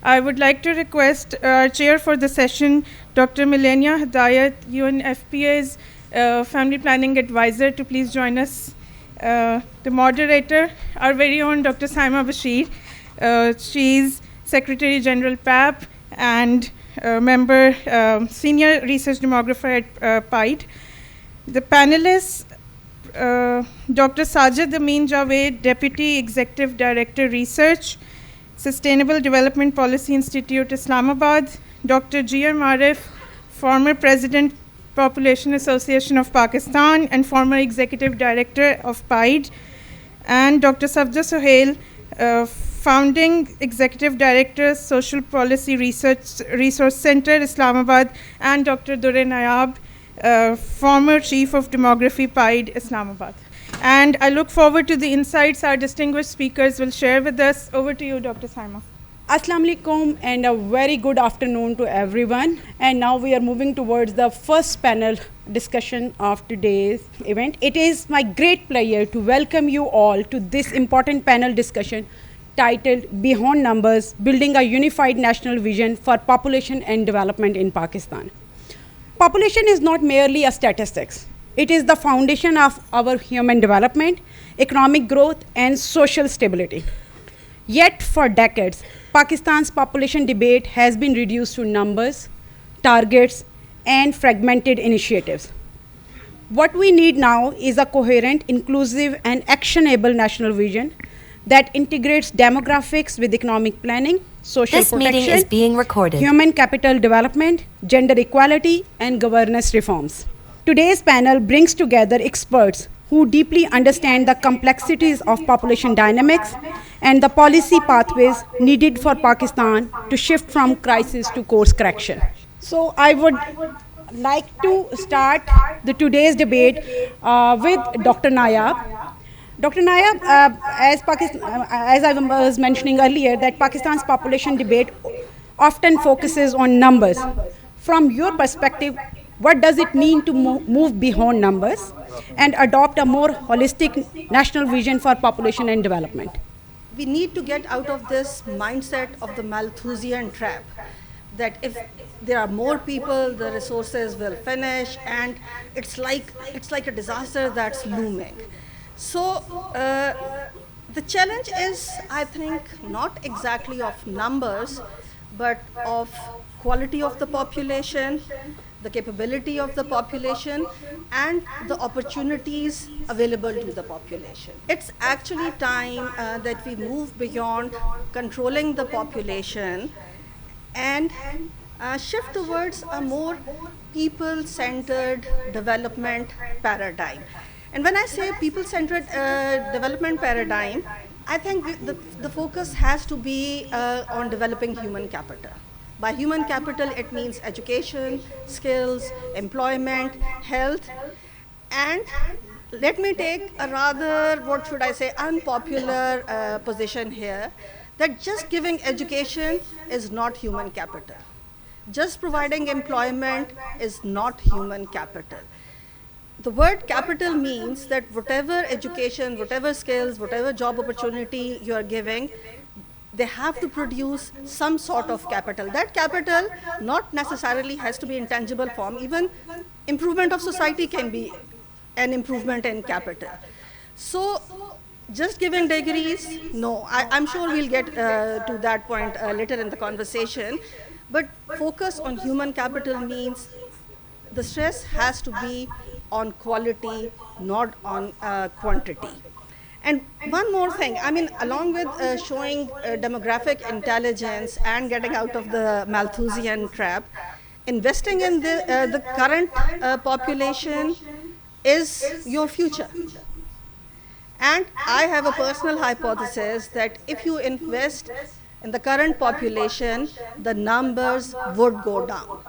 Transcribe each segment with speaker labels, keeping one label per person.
Speaker 1: I would like to request our chair for the session, Dr. Milenia Hedayat, UNFPA's Family Planning Advisor, to please join us. The moderator, our very own Dr. Saima Bashir. She's Secretary General PAP and member, Senior Research Demographer at PIDE. The panelists, Dr. Sajid Amin Javed, Deputy Executive Director Research, Sustainable Development Policy Institute, Islamabad, Dr. G.R. Marif, former President, Population Association of Pakistan and former Executive Director of PIDE, and Dr. Safda Sohail, founding Executive Director, Social Policy Resource Center, Islamabad, and Dr. Durre Nayab, former Chief of Demography, PIDE, Islamabad. And I look forward to the insights our distinguished speakers will share with us. Over to you, Dr. Saima.
Speaker 2: Assalamu alaikum and a very good afternoon to everyone. And now we are moving towards the first panel discussion of today's event. It is my great pleasure to welcome you all to this important panel discussion titled Beyond Numbers, Building a Unified National Vision for Population and Development in Pakistan. Population is not merely a statistics. It is the foundation of our human development, economic growth, and social stability. Yet, for decades, Pakistan's population debate has been reduced to numbers, targets, and fragmented initiatives. What we need now is a coherent, inclusive, and actionable national vision that integrates demographics with economic planning, social protection,
Speaker 3: meeting is being recorded.
Speaker 2: Human capital development, gender equality, and governance reforms. Today's panel brings together experts who deeply understand the complexities of population dynamics and the policy pathways needed for Pakistan to shift from crisis to course correction. So I would like to start today's debate with Dr. Nayab. Dr. Nayab, as I was mentioning earlier, that Pakistan's population debate often focuses on numbers. From your perspective, what does it mean to move beyond numbers and adopt a more holistic national vision for population and development?
Speaker 4: We need to get out of this mindset of the Malthusian trap, that if there are more people, the resources will finish, and it's like a disaster that's looming. So the challenge is, I think, not exactly of numbers, but of quality of the population, the capability of the population, and the opportunities available to the population. It's actually time that we move beyond controlling the population and shift towards a more people-centered development paradigm. And when I say people-centered development paradigm, I think the focus has to be on developing human capital. By human capital, it means education, skills, employment, health, and let me take a rather, unpopular position here, that just giving education is not human capital. Just providing employment is not human capital. The word capital means that whatever education, whatever skills, whatever job opportunity you are giving, they have to produce some sort of capital. That capital not necessarily has to be in tangible form. Even improvement of society can be an improvement in capital. So just giving degrees, no. I'm sure we'll get to that point later in the conversation. But focus on human capital means the stress has to be on quality, not on quantity. And one more thing, along with showing demographic intelligence and getting out of the Malthusian trap, investing in the current population is your future. And I have a personal hypothesis that if you invest in the current population, the numbers would go down.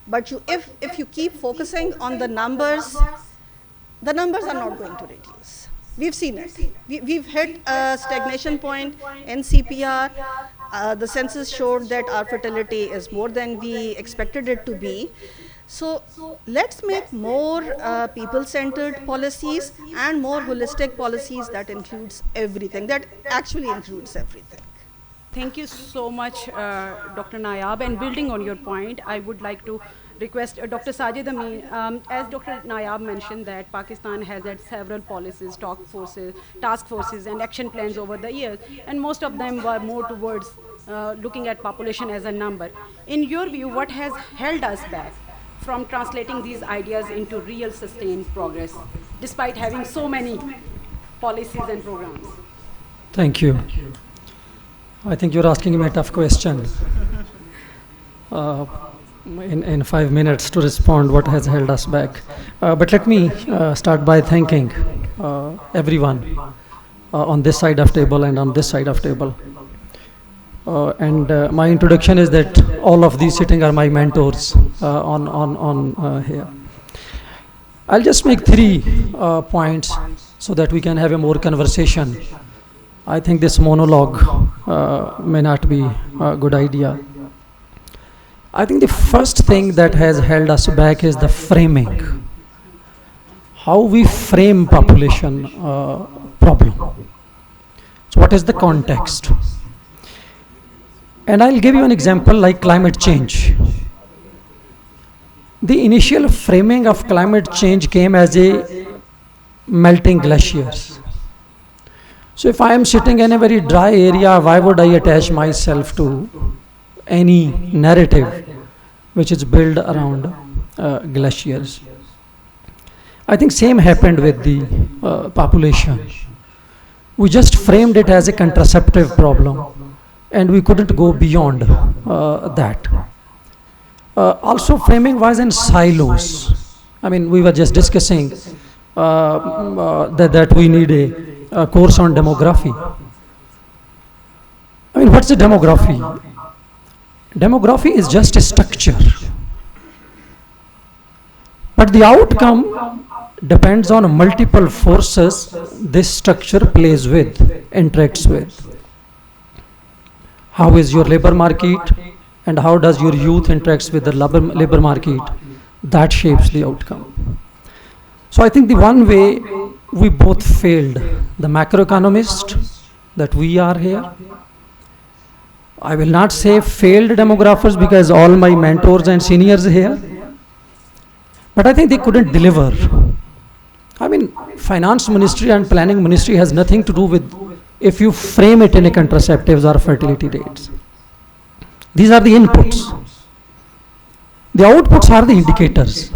Speaker 4: But if you keep focusing on the numbers are not going to reduce. We've seen it. We've hit a stagnation point in CPR. The census showed that our fertility is more than we expected it to be. So let's make more people-centered policies and more holistic policies that includes everything, that actually includes everything.
Speaker 2: Thank you so much, Dr. Nayab. And building on your point, I would like to request Dr. Sajid Amin. As Dr. Nayab mentioned that Pakistan has had several policies, task forces, and action plans over the years, and most of them were more towards looking at population as a number. In your view, what has held us back from translating these ideas into real sustained progress, despite having so many policies and programs?
Speaker 3: Thank you. I think you're asking me a tough question. In 5 minutes to respond what has held us back. But let me start by thanking everyone on this side of table and on this side of table. My introduction is that all of these sitting are my mentors on here. I'll just make 3 points so that we can have a more conversation. I think this monologue may not be a good idea. I think the first thing that has held us back is the framing. How we frame population problem. So what is the context? And I'll give you an example like climate change. The initial framing of climate change came as a melting glaciers. So if I am sitting in a very dry area, why would I attach myself to any narrative which is built around glaciers? I think same happened with the population. We just framed it as a contraceptive problem, and we couldn't go beyond that. Also, framing was in silos. I mean, we were just discussing that we need a course on demography. I mean, what's the demography? Demography is just a structure. But the outcome depends on multiple forces this structure plays with, interacts with. How is your labor market and how does your youth interacts with the labor market? That shapes the outcome. So I think the one way we both failed, the macroeconomist that we are here, I will not say failed demographers because all my mentors and seniors here, but I think they couldn't deliver. I mean, finance ministry and planning ministry has nothing to do with if you frame it in a contraceptives or fertility rates. These are the inputs. The outputs are the indicators.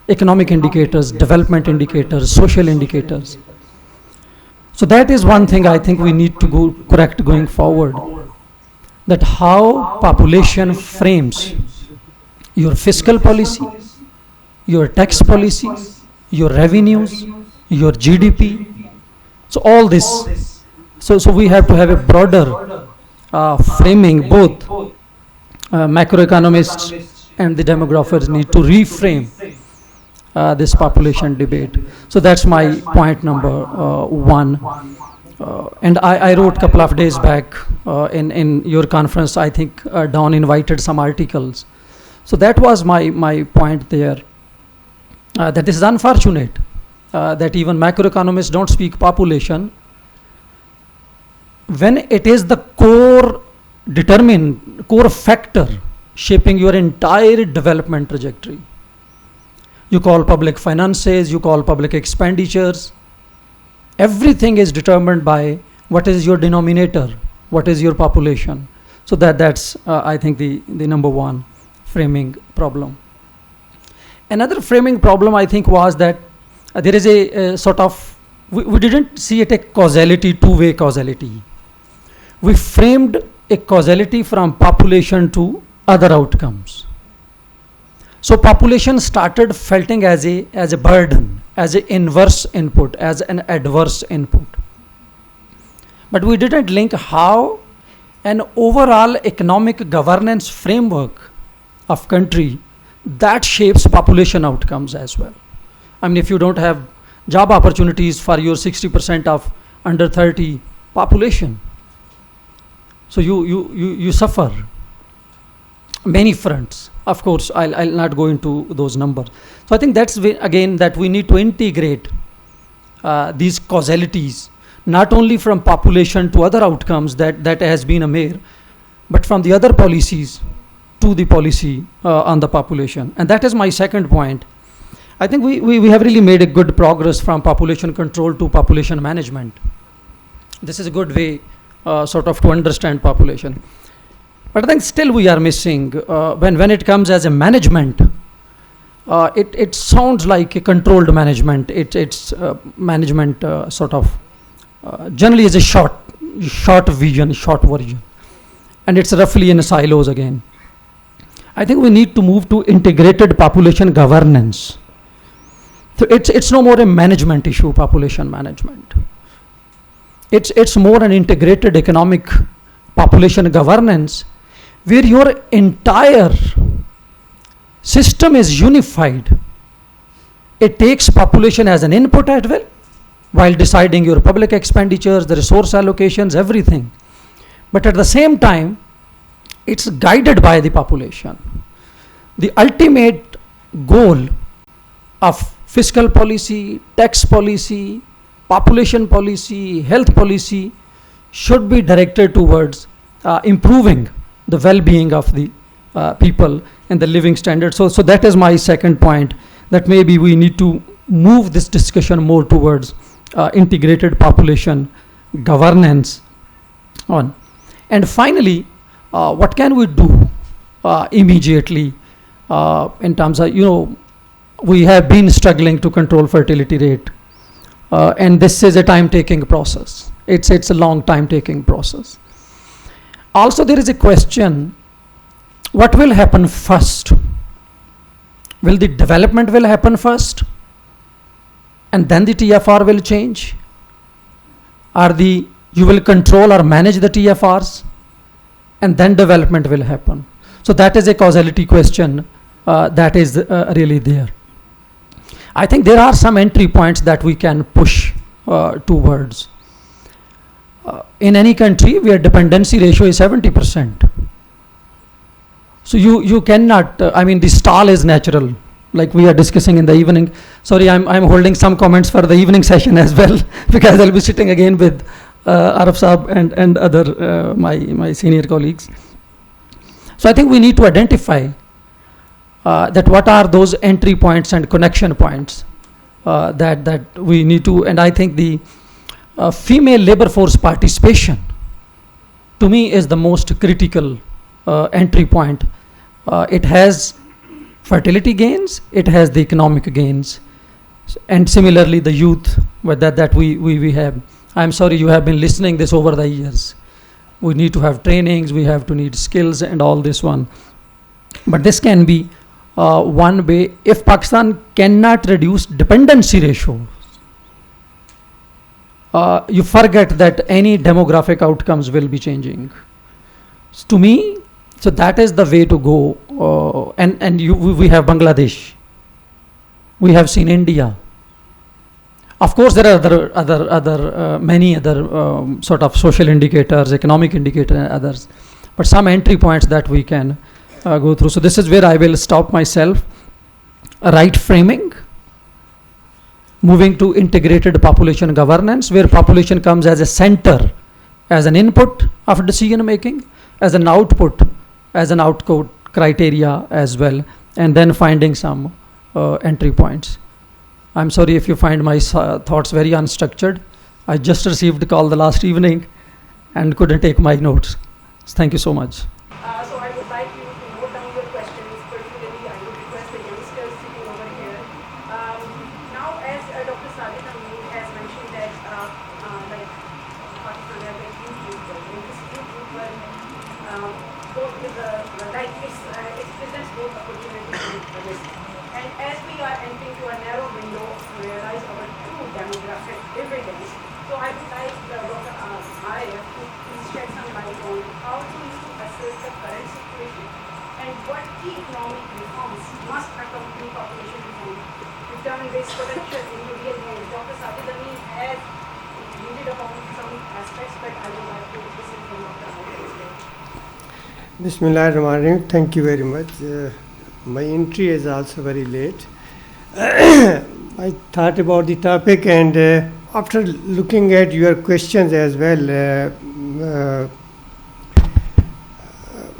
Speaker 3: Economic indicators, development indicators, social indicators. So that is one thing I think we need to go correct going forward. That how population frames your fiscal policy, your tax policy, your revenues, your GDP. So all this. So we have to have a broader framing. Both macroeconomists and the demographers need to reframe this population debate. So that's my point number 1. And I wrote a couple of days back in your conference, I think Dawn invited some articles. So that was my point there, that this is unfortunate that even macroeconomists don't speak population when it is the core factor shaping your entire development trajectory. You call public finances, you call public expenditures. Everything is determined by what is your denominator, what is your population. So that's I think the number 1 framing problem. Another framing problem I think was that there is a sort of, we didn't see it a causality, two-way causality. We framed a causality from population to other outcomes. So population started felting as a burden, as an inverse input, as an adverse input. But we didn't link how an overall economic governance framework of country that shapes population outcomes as well. I mean, if you don't have job opportunities for your 60% of under 30 population, so you suffer many fronts. Of course, I'll not go into those numbers. So I think that's again that we need to integrate these causalities, not only from population to other outcomes that has been a mayor, but from the other policies to the policy on the population. And that is my second point. I think we have really made a good progress from population control to population management. This is a good way sort of to understand population. But I think still we are missing, when it comes as a management, it sounds like a controlled management. It's management sort of generally is a short vision, short version. And it's roughly in silos again. I think we need to move to integrated population governance. So it's no more a management issue, population management. It's more an integrated economic population governance where your entire system is unified. It takes population as an input as well, while deciding your public expenditures, the resource allocations, everything. But at the same time, it's guided by the population. The ultimate goal of fiscal policy, tax policy, population policy, health policy should be directed towards improving the well-being of the people and the living standards. So that is my second point, that maybe we need to move this discussion more towards integrated population governance on. And finally, what can we do immediately in terms of, we have been struggling to control fertility rate, and this is a time-taking process. It's a long time-taking process. Also, there is a question, what will happen first? Will the development will happen first, and then the TFR will change? You will control or manage the TFRs, and then development will happen? So that is a causality question that is really there. I think there are some entry points that we can push towards. In any country where dependency ratio is 70%. So you cannot, the stall is natural, like we are discussing in the evening. Sorry, I'm holding some comments for the evening session as well, because I'll be sitting again with Araf Saab and other my senior colleagues. So I think we need to identify that what are those entry points and connection points that we need to, and I think the female labor force participation to me is the most critical entry point. It has fertility gains, it has the economic gains, and similarly the youth that we have. I'm sorry, you have been listening this over the years. We need to have trainings, we have to need skills and all this one. But this can be one way. If Pakistan cannot reduce dependency ratio, you forget that any demographic outcomes will be changing. So to me, so that is the way to go. We have Bangladesh, we have seen India. Of course, there are many other sort of social indicators, economic indicators, and others, but some entry points that we can go through. So this is where I will stop myself. Right framing, moving to integrated population governance, where population comes as a center, as an input of decision making, as an output, as an output criteria as well, and then finding some entry points. I'm sorry if you find my thoughts very unstructured. I just received a call the last evening and couldn't take my notes. Thank you so much.
Speaker 2: So I would like you to note down your questions. Particularly, I would request the youngsters sitting over here. Now, as Dr. Sajid Amin has mentioned that, like, particularly the youth group, in this youth group, both with it presents both opportunities and risk. And as we are entering to a narrow window to realize our true demographic dividends, so I would like Dr. Arif to please shed some light on how to assess the current situation and what key economic reforms must accompany population reform to turn this potential into real gains. Dr. Sajid Amin has hinted upon some aspects, but I would like to listen from Dr. Arif.
Speaker 5: Bismillahirrahmanirrahim. Thank you very much. My entry is also very late. I thought about the topic and After looking at your questions as well,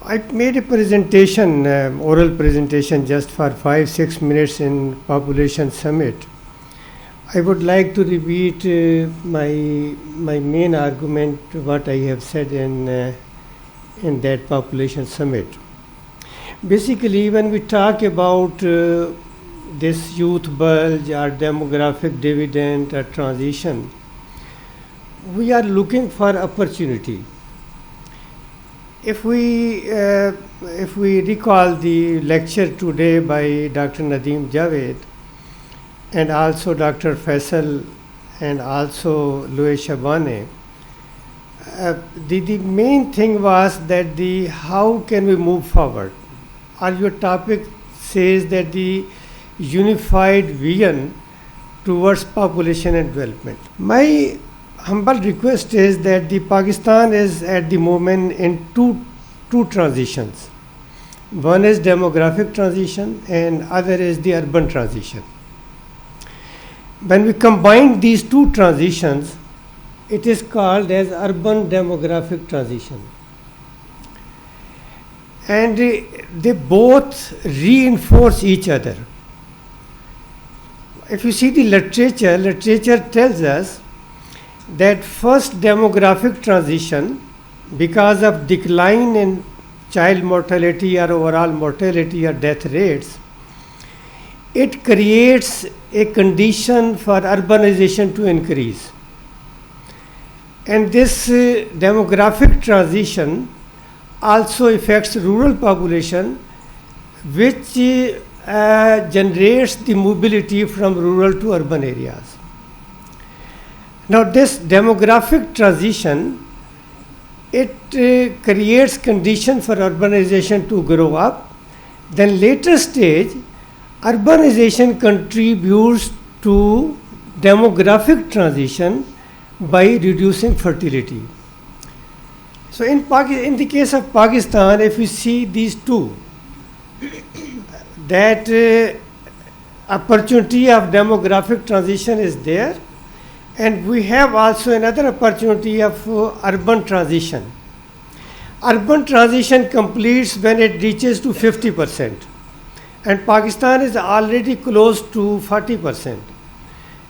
Speaker 5: I made a presentation, oral presentation, just for 5-6 minutes in Population Summit. I would like to repeat my main argument, what I have said in that Population Summit. Basically, when we talk about this youth bulge or demographic dividend or transition, we are looking for opportunity. If we recall the lecture today by Dr. Nadeem Javed and also Dr. Faisal and also Louis Shabane, the main thing was that how can we move forward? Or your topic says that the unified vision towards population and development. My humble request is that the Pakistan is at the moment in two transitions. One is demographic transition and other is the urban transition. When we combine these two transitions, it is called as urban demographic transition. And they both reinforce each other. If you see the literature tells us that first demographic transition, because of decline in child mortality or overall mortality or death rates, it creates a condition for urbanization to increase. And this demographic transition also affects rural population, which generates the mobility from rural to urban areas. Now this demographic transition, it creates conditions for urbanization to grow up. Then later stage, urbanization contributes to demographic transition by reducing fertility. So in the case of Pakistan, if you see these two, that opportunity of demographic transition is there, and we have also another opportunity of urban transition. Urban transition completes when it reaches to 50%, and Pakistan is already close to 40%.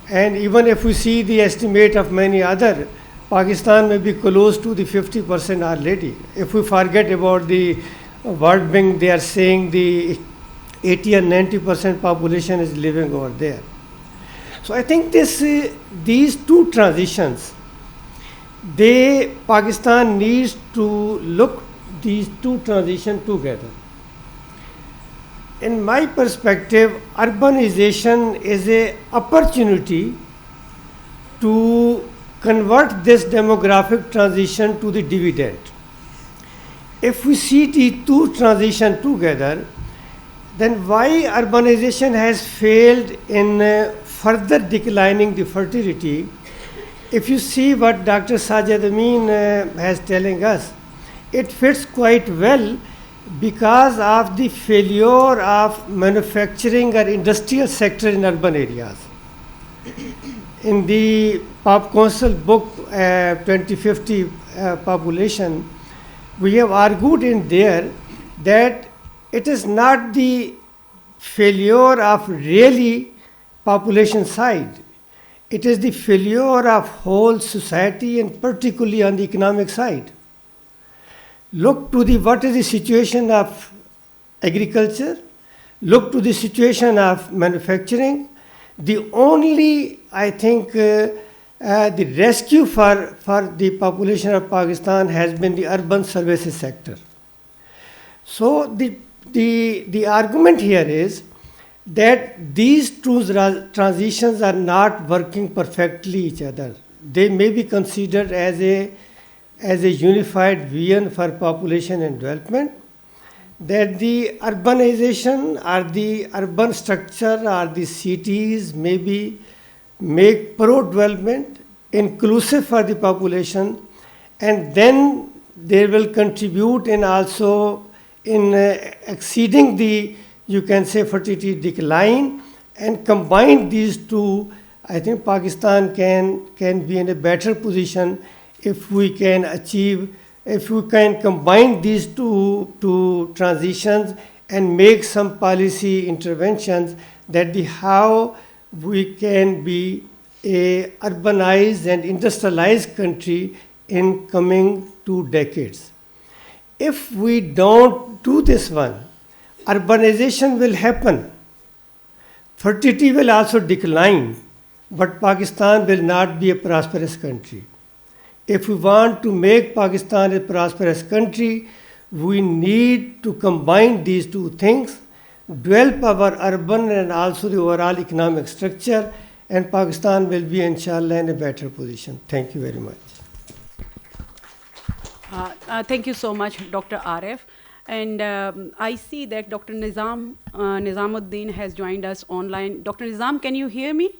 Speaker 5: And even if we see the estimate of many other, Pakistan may be close to the 50% already. If we forget about the World Bank, they are saying the 80 and 90% population is living over there. So I think these two transitions, Pakistan needs to look these two transitions together. In my perspective, urbanization is an opportunity to convert this demographic transition to the dividend. If we see the two transitions together, then why urbanization has failed in further declining the fertility? If you see what Dr. Sajid Amin has telling us, it fits quite well because of the failure of manufacturing or industrial sector in urban areas. In the Pop Council book 2050 population, we have argued in there that it is not the failure of really population side. It is the failure of whole society and particularly on the economic side. Look to what is the situation of agriculture, look to the situation of manufacturing. The only, I think, the rescue for the population of Pakistan has been the urban services sector. So the argument here is that these two transitions are not working perfectly each other. They may be considered as a unified vision for population and development, that the urbanization or the urban structure or the cities maybe make pro-development, inclusive for the population, and then they will contribute in also in exceeding the, you can say, fertility decline, and combine these two I think Pakistan can be in a better position if we can achieve, if we can combine these two transitions and make some policy interventions that how we can be a urbanized and industrialized country in coming 2 decades. If we don't do this one, urbanization will happen. Fertility will also decline, but Pakistan will not be a prosperous country. If we want to make Pakistan a prosperous country, we need to combine these two things, develop our urban and also the overall economic structure, and Pakistan will be, inshallah, in a better position. Thank you very much.
Speaker 2: Thank you so much, Dr. Arif. And I see that Dr. Nizamuddin has joined us online. Dr. Nizam, can you hear me?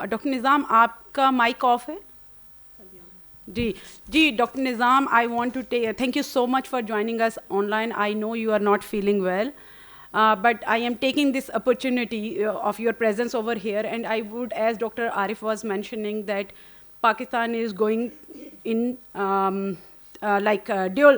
Speaker 2: Dr. Nizam, आपका mic off है? जी, Dr. Nizam, I want to thank you so much for joining us online. I know you are not feeling well, but I am taking this opportunity of your presence over here, and I would, as Dr. Arif was mentioning, that Pakistan is going in dual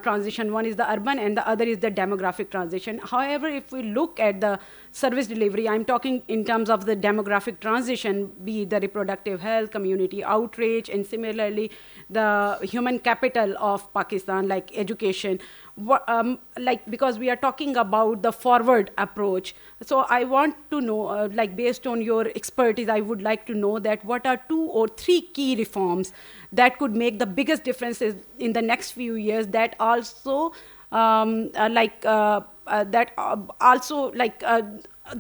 Speaker 2: transition. One is the urban and the other is the demographic transition. However, if we look at the service delivery, I'm talking in terms of the demographic transition, be it the reproductive health, community outreach, and similarly the human capital of Pakistan, like education. Because we are talking about the forward approach. So I want to know, based on your expertise, I would like to know that what are 2 or 3 key reforms that could make the biggest differences in the next few years that also the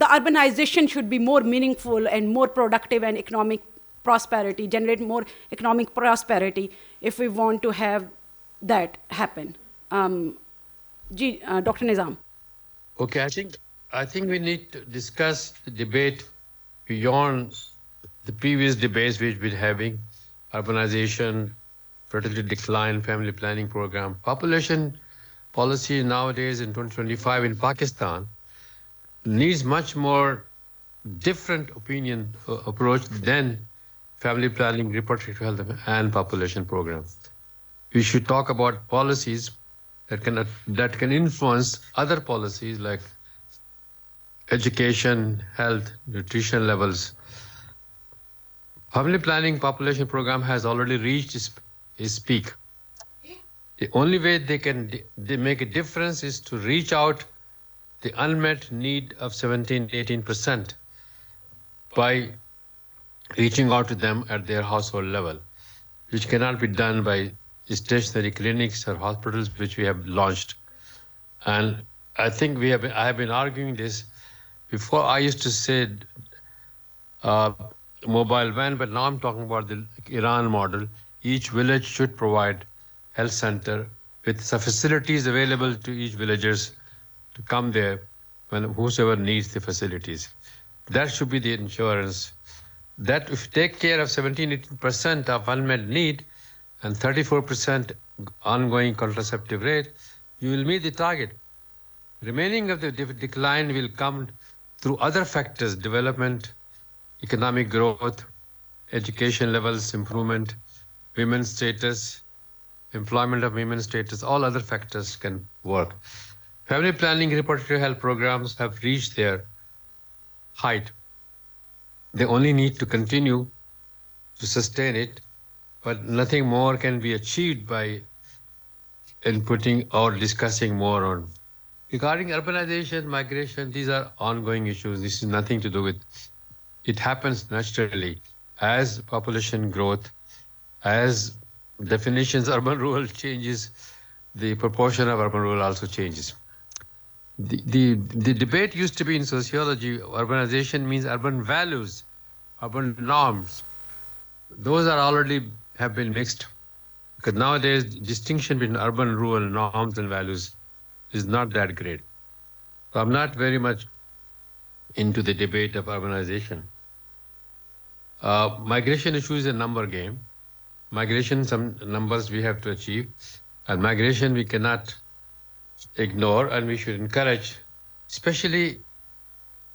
Speaker 2: urbanization should be more meaningful and more productive and economic prosperity, generate more economic prosperity if we want to have that happen. Dr. Nizam.
Speaker 6: Okay, I think we need to discuss the debate beyond the previous debates we've been having: urbanization, fertility decline, family planning program. Population policy nowadays in 2025 in Pakistan needs much more different approach than family planning, reproductive health, and population program. We should talk about policies that can influence other policies like education, health, nutrition levels. Family planning population program has already reached its peak. The only way they make a difference is to reach out the unmet need of 17-18% by reaching out to them at their household level, which cannot be done by stationary clinics or hospitals, which we have launched. And I think I have been arguing this before. I used to say mobile van, but now I'm talking about the Iran model. Each village should provide health center with some facilities available to each villagers to come there when whosoever needs the facilities. That should be the insurance. That if you take care of 17-18% of unmet need and 34% ongoing contraceptive rate, you will meet the target. Remaining of the decline will come through other factors: development, economic growth, education levels improvement, women's status, employment of women's status. All other factors can work. Family planning, reproductive health programs have reached their height. They only need to continue to sustain it, but nothing more can be achieved by inputting or discussing more on. Regarding urbanization, migration, these are ongoing issues. This is nothing to do with, it happens naturally. As population growth, as definitions urban-rural changes, the proportion of urban-rural also changes. The debate used to be in sociology, urbanization means urban values, urban norms. Those are already have been mixed, because nowadays distinction between urban rural norms and values is not that great. So I'm not very much into the debate of urbanization. Migration issue is a number game. Migration, some numbers we have to achieve, and migration we cannot ignore, and we should encourage, especially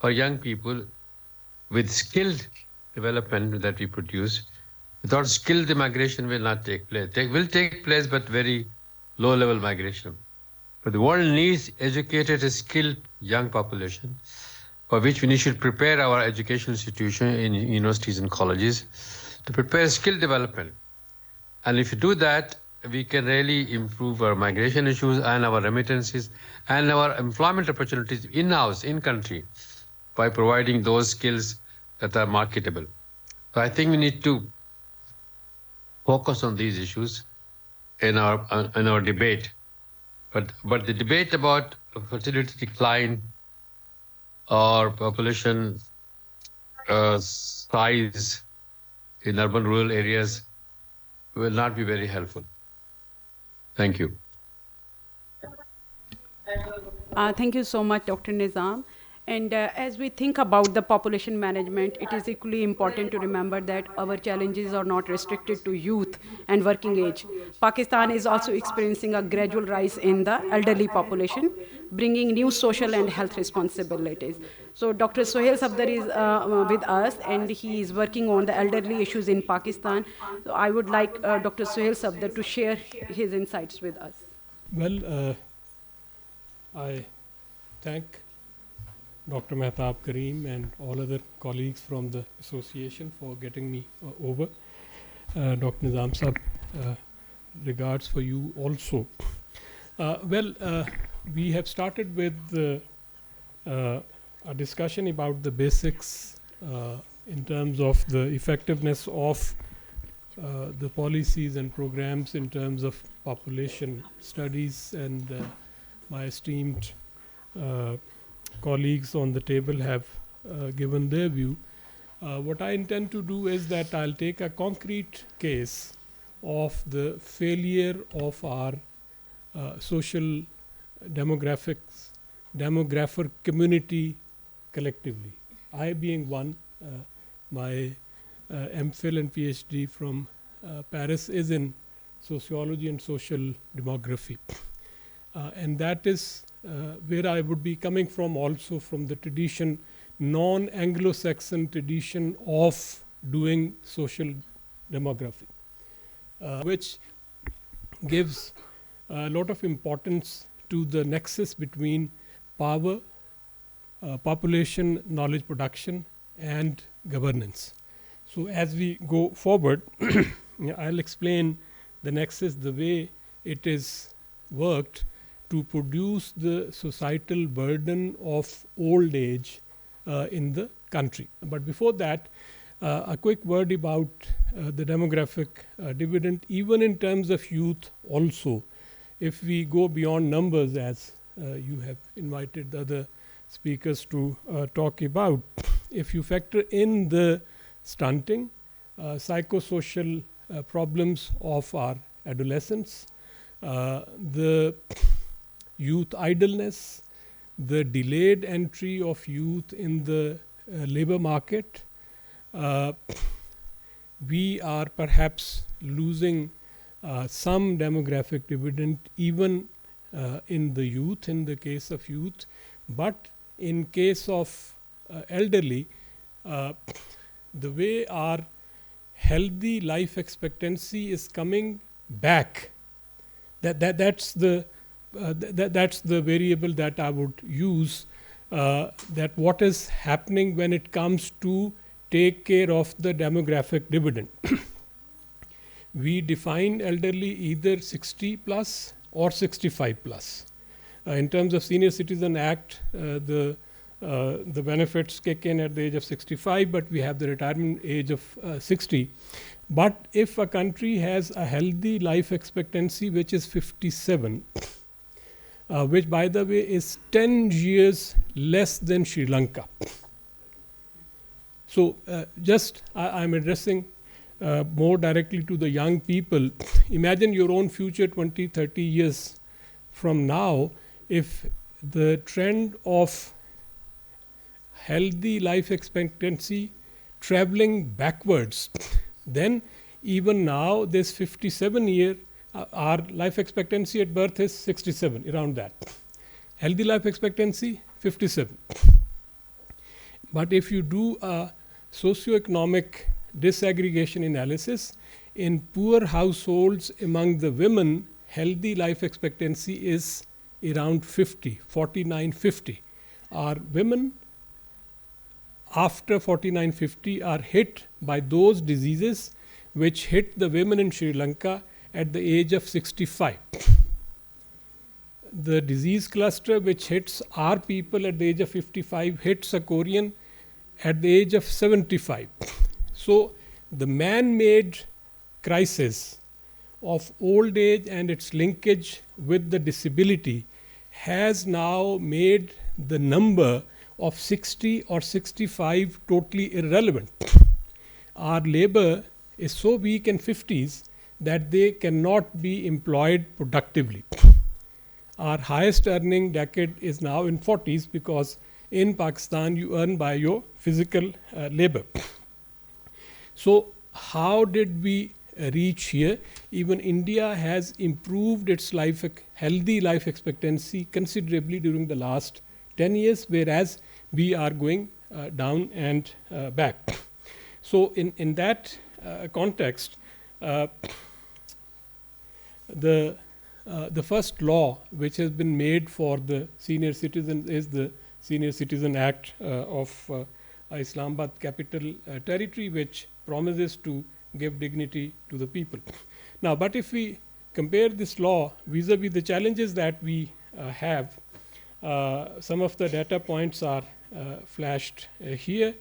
Speaker 6: for young people with skilled development that we produce. Without skill, the migration will not take place. It will take place, but very low-level migration. But the world needs educated, skilled young population, for which we should prepare our education institution in universities and colleges to prepare skill development. And if you do that, we can really improve our migration issues and our remittances and our employment opportunities in-house, in-country, by providing those skills that are marketable. So I think we need to focus on these issues in our debate. But the debate about fertility decline or population size in urban rural areas will not be very helpful. Thank you.
Speaker 2: Thank you so much, Dr. Nizam. And as we think about the population management, it is equally important to remember that our challenges are not restricted to youth and working age. Pakistan is also experiencing a gradual rise in the elderly population, bringing new social and health responsibilities. So Dr. Sohail Safdar is with us, and he is working on the elderly issues in Pakistan. So I would like Dr. Sohail Safdar to share his insights with us.
Speaker 7: Well, I thank Dr. Mehtab Kareem and all other colleagues from the association for getting me over. Dr. Nizam Sahab, regards for you also. We have started with a discussion about the basics in terms of the effectiveness of the policies and programs in terms of population studies, and my esteemed colleagues on the table have given their view. What I intend to do is that I'll take a concrete case of the failure of our social demographer community collectively. I being one, my MPhil and PhD from Paris is in sociology and social demography. And that is where I would be coming from, also from the tradition, non-Anglo-Saxon tradition of doing social demography, which gives a lot of importance to the nexus between power, population, knowledge production, and governance. So as we go forward, I'll explain the nexus, the way it is worked to produce the societal burden of old age in the country. But before that, a quick word about the demographic dividend, even in terms of youth also. If we go beyond numbers, as you have invited the other speakers to talk about, if you factor in the stunting, psychosocial problems of our adolescents, the youth idleness, the delayed entry of youth in the labor market, we are perhaps losing some demographic dividend even in the youth, in the case of youth. But in case of elderly, the way our healthy life expectancy is coming back, that's the variable that I would use, that what is happening when it comes to take care of the demographic dividend. We define elderly either 60 plus or 65 plus. In terms of Senior Citizen Act, the benefits kick in at the age of 65, but we have the retirement age of 60. But if a country has a healthy life expectancy which is 57, which by the way is 10 years less than Sri Lanka. So I'm addressing more directly to the young people. Imagine your own future 20, 30 years from now, if the trend of healthy life expectancy traveling backwards, then even now this 57 year, our life expectancy at birth is 67, around that. Healthy life expectancy 57. But if you do a socioeconomic disaggregation analysis, in poor households among the women, healthy life expectancy is around 50, 49, 50. Our women after 49, 50 are hit by those diseases which hit the women in Sri Lanka at the age of 65. The disease cluster which hits our people at the age of 55 hits a Korean at the age of 75. So, the man-made crisis of old age and its linkage with the disability has now made the number of 60 or 65 totally irrelevant. Our labor is so weak in 50s that they cannot be employed productively. Our highest earning decade is now in 40s, because in Pakistan you earn by your physical labor. So, how did we reach here? Even India has improved its healthy life expectancy considerably during the last 10 years, whereas we are going down and back. So, in that context, the first law which has been made for the senior citizens is the Senior Citizen Act of Islamabad Capital Territory, which promises to give dignity to the people. Now, but if we compare this law vis-a-vis the challenges that we have, some of the data points are flashed here.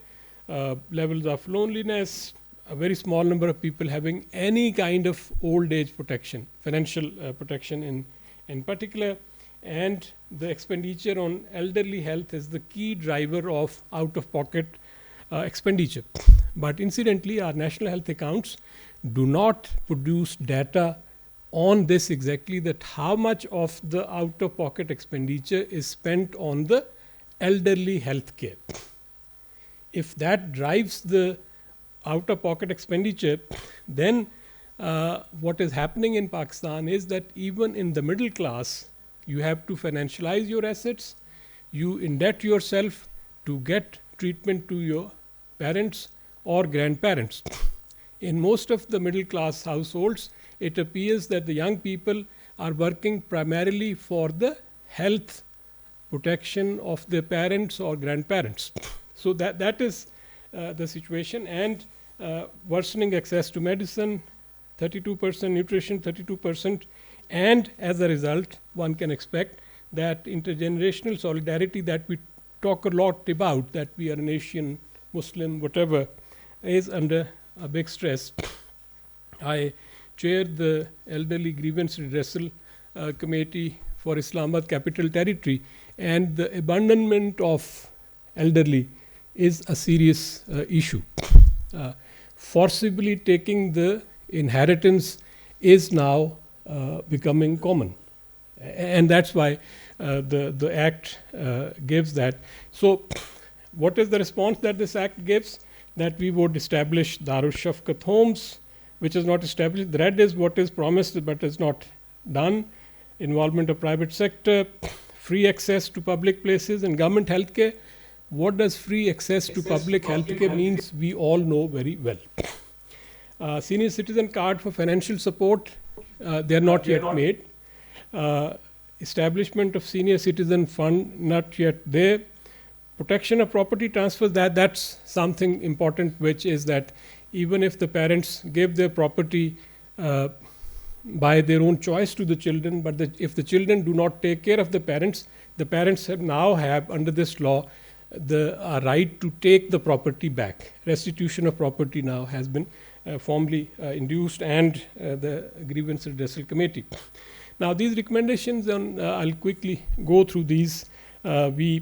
Speaker 7: Levels of loneliness, a very small number of people having any kind of old age protection, financial protection in particular, and the expenditure on elderly health is the key driver of out-of-pocket expenditure. But incidentally, our national health accounts do not produce data on this exactly, that how much of the out-of-pocket expenditure is spent on the elderly health care. If that drives the out-of-pocket expenditure, then what is happening in Pakistan is that even in the middle class, you have to financialize your assets, you indebt yourself to get treatment to your parents or grandparents. In most of the middle class households, it appears that the young people are working primarily for the health protection of their parents or grandparents. So that is the situation, and worsening access to medicine, 32%, nutrition 32%, and as a result one can expect that intergenerational solidarity that we talk a lot about, that we are an Asian, Muslim, whatever, is under a big stress. I chair the Elderly Grievance Redressal Committee for Islamabad Capital Territory, and the abandonment of elderly is a serious issue. Forcibly taking the inheritance is now becoming common, and that's why the act gives that. So, what is the response that this act gives? That we would establish Darul Shafqat homes, which is not established. The red is what is promised but is not done. Involvement of private sector, free access to public places and government healthcare. What does free access to public healthcare means? We all know very well. Senior citizen card for financial support, they are not yet made. Establishment of senior citizen fund, not yet there. Protection of property transfers, that's something important, which is that even if the parents give their property by their own choice to the children, but if the children do not take care of the parents now have under this law the right to take the property back. Restitution of property now has been formally induced, and the Grievance Redressal Committee. Now, these recommendations, I'll quickly go through these. We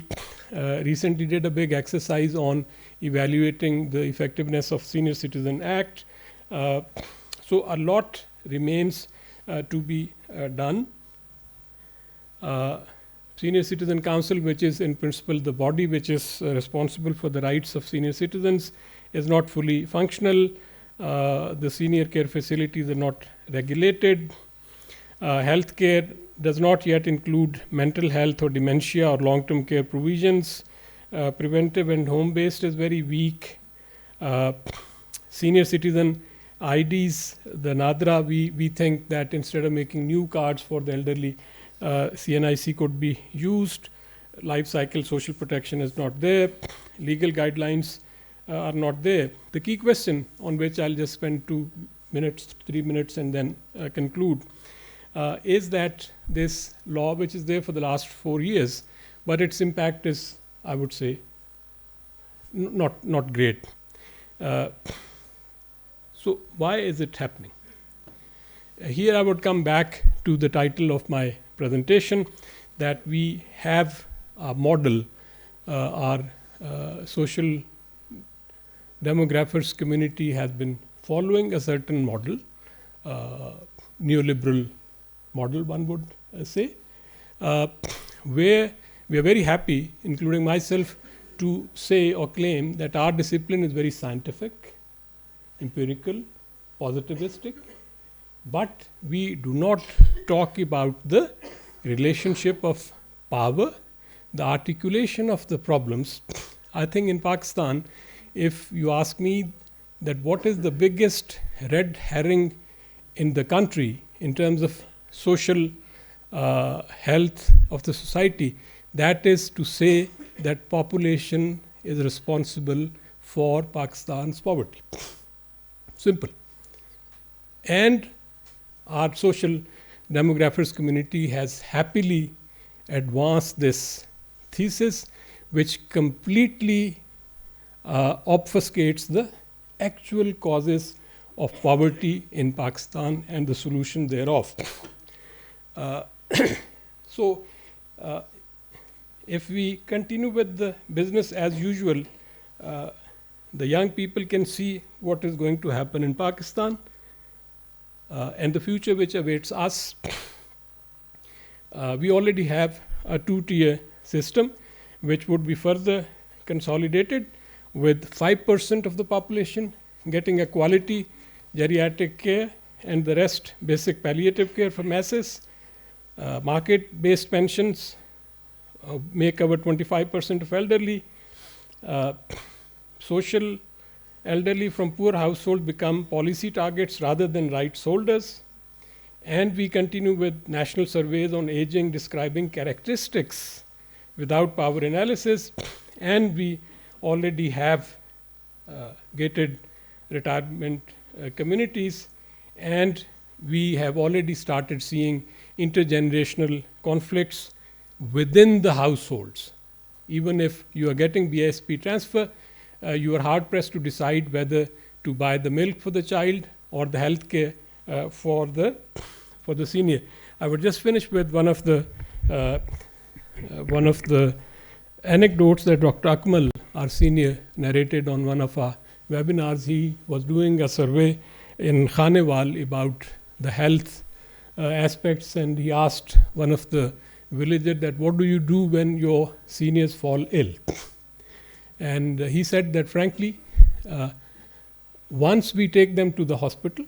Speaker 7: recently did a big exercise on evaluating the effectiveness of Senior Citizen Act. So, a lot remains to be done. Senior Citizen Council, which is in principle the body which is responsible for the rights of senior citizens, is not fully functional. The senior care facilities are not regulated. Healthcare does not yet include mental health or dementia or long-term care provisions. preventive and home-based is very weak. Senior citizen IDs, the NADRA, we think that instead of making new cards for the elderly, CNIC could be used. Life cycle social protection is not there. Legal guidelines are not there. The key question on which I'll just spend 3 minutes and then conclude is that this law, which is there for the last 4 years, but its impact is, I would say, not great. So why is it happening? Here I would come back to the title of my presentation, that we have a model, our social demographers community has been following a certain model, neoliberal model, one would say, where we are very happy, including myself, to say or claim that our discipline is very scientific, empirical, positivistic, but we do not talk about the relationship of power, the articulation of the problems. I think in Pakistan, if you ask me that what is the biggest red herring in the country in terms of social health of the society, that is to say that population is responsible for Pakistan's poverty. Simple. And our social demographers community has happily advanced this thesis, which completely obfuscates the actual causes of poverty in Pakistan and the solution thereof. So, if we continue with the business as usual, the young people can see what is going to happen in Pakistan and the future which awaits us. We already have a 2-tier system which would be further consolidated, with 5% of the population getting a quality geriatric care and the rest basic palliative care for masses. Market-based pensions may cover 25% of elderly. Social elderly from poor households become policy targets rather than rights holders. And we continue with national surveys on aging describing characteristics without power analysis. And we already have gated retirement communities, and we have already started seeing intergenerational conflicts within the households. Even if you are getting BSP transfer, you are hard pressed to decide whether to buy the milk for the child or the health care for the senior. I would just finish with one of the anecdotes that Dr. Akmal, our senior, narrated on one of our webinars. He was doing a survey in Khanewal about the health aspects, and he asked one of the villagers that, what do you do when your seniors fall ill? And he said that, frankly, once we take them to the hospital,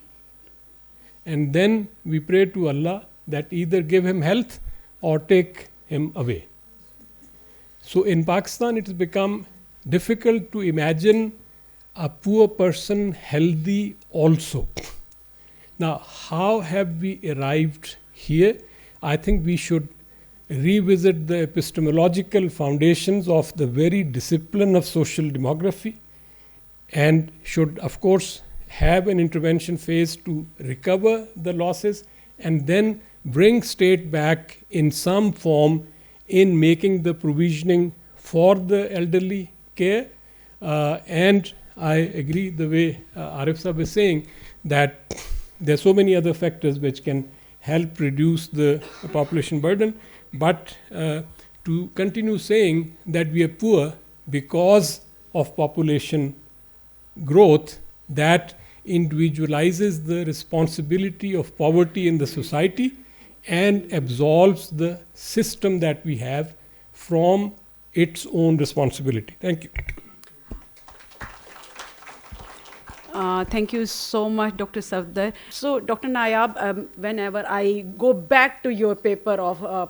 Speaker 7: and then we pray to Allah that either give him health or take him away. So in Pakistan, it has become difficult to imagine a poor person healthy also. Now, how have we arrived here? I think we should revisit the epistemological foundations of the very discipline of social demography, and should, of course, have an intervention phase to recover the losses, and then bring state back in some form in making the provisioning for the elderly care. And I agree the way Arif Sahab is saying, that there are so many other factors which can help reduce the population burden. But to continue saying that we are poor because of population growth, that individualizes the responsibility of poverty in the society and absolves the system that we have from its own responsibility. Thank you.
Speaker 2: Thank you so much, Dr. Safdar. So, Dr. Nayab, whenever I go back to your paper of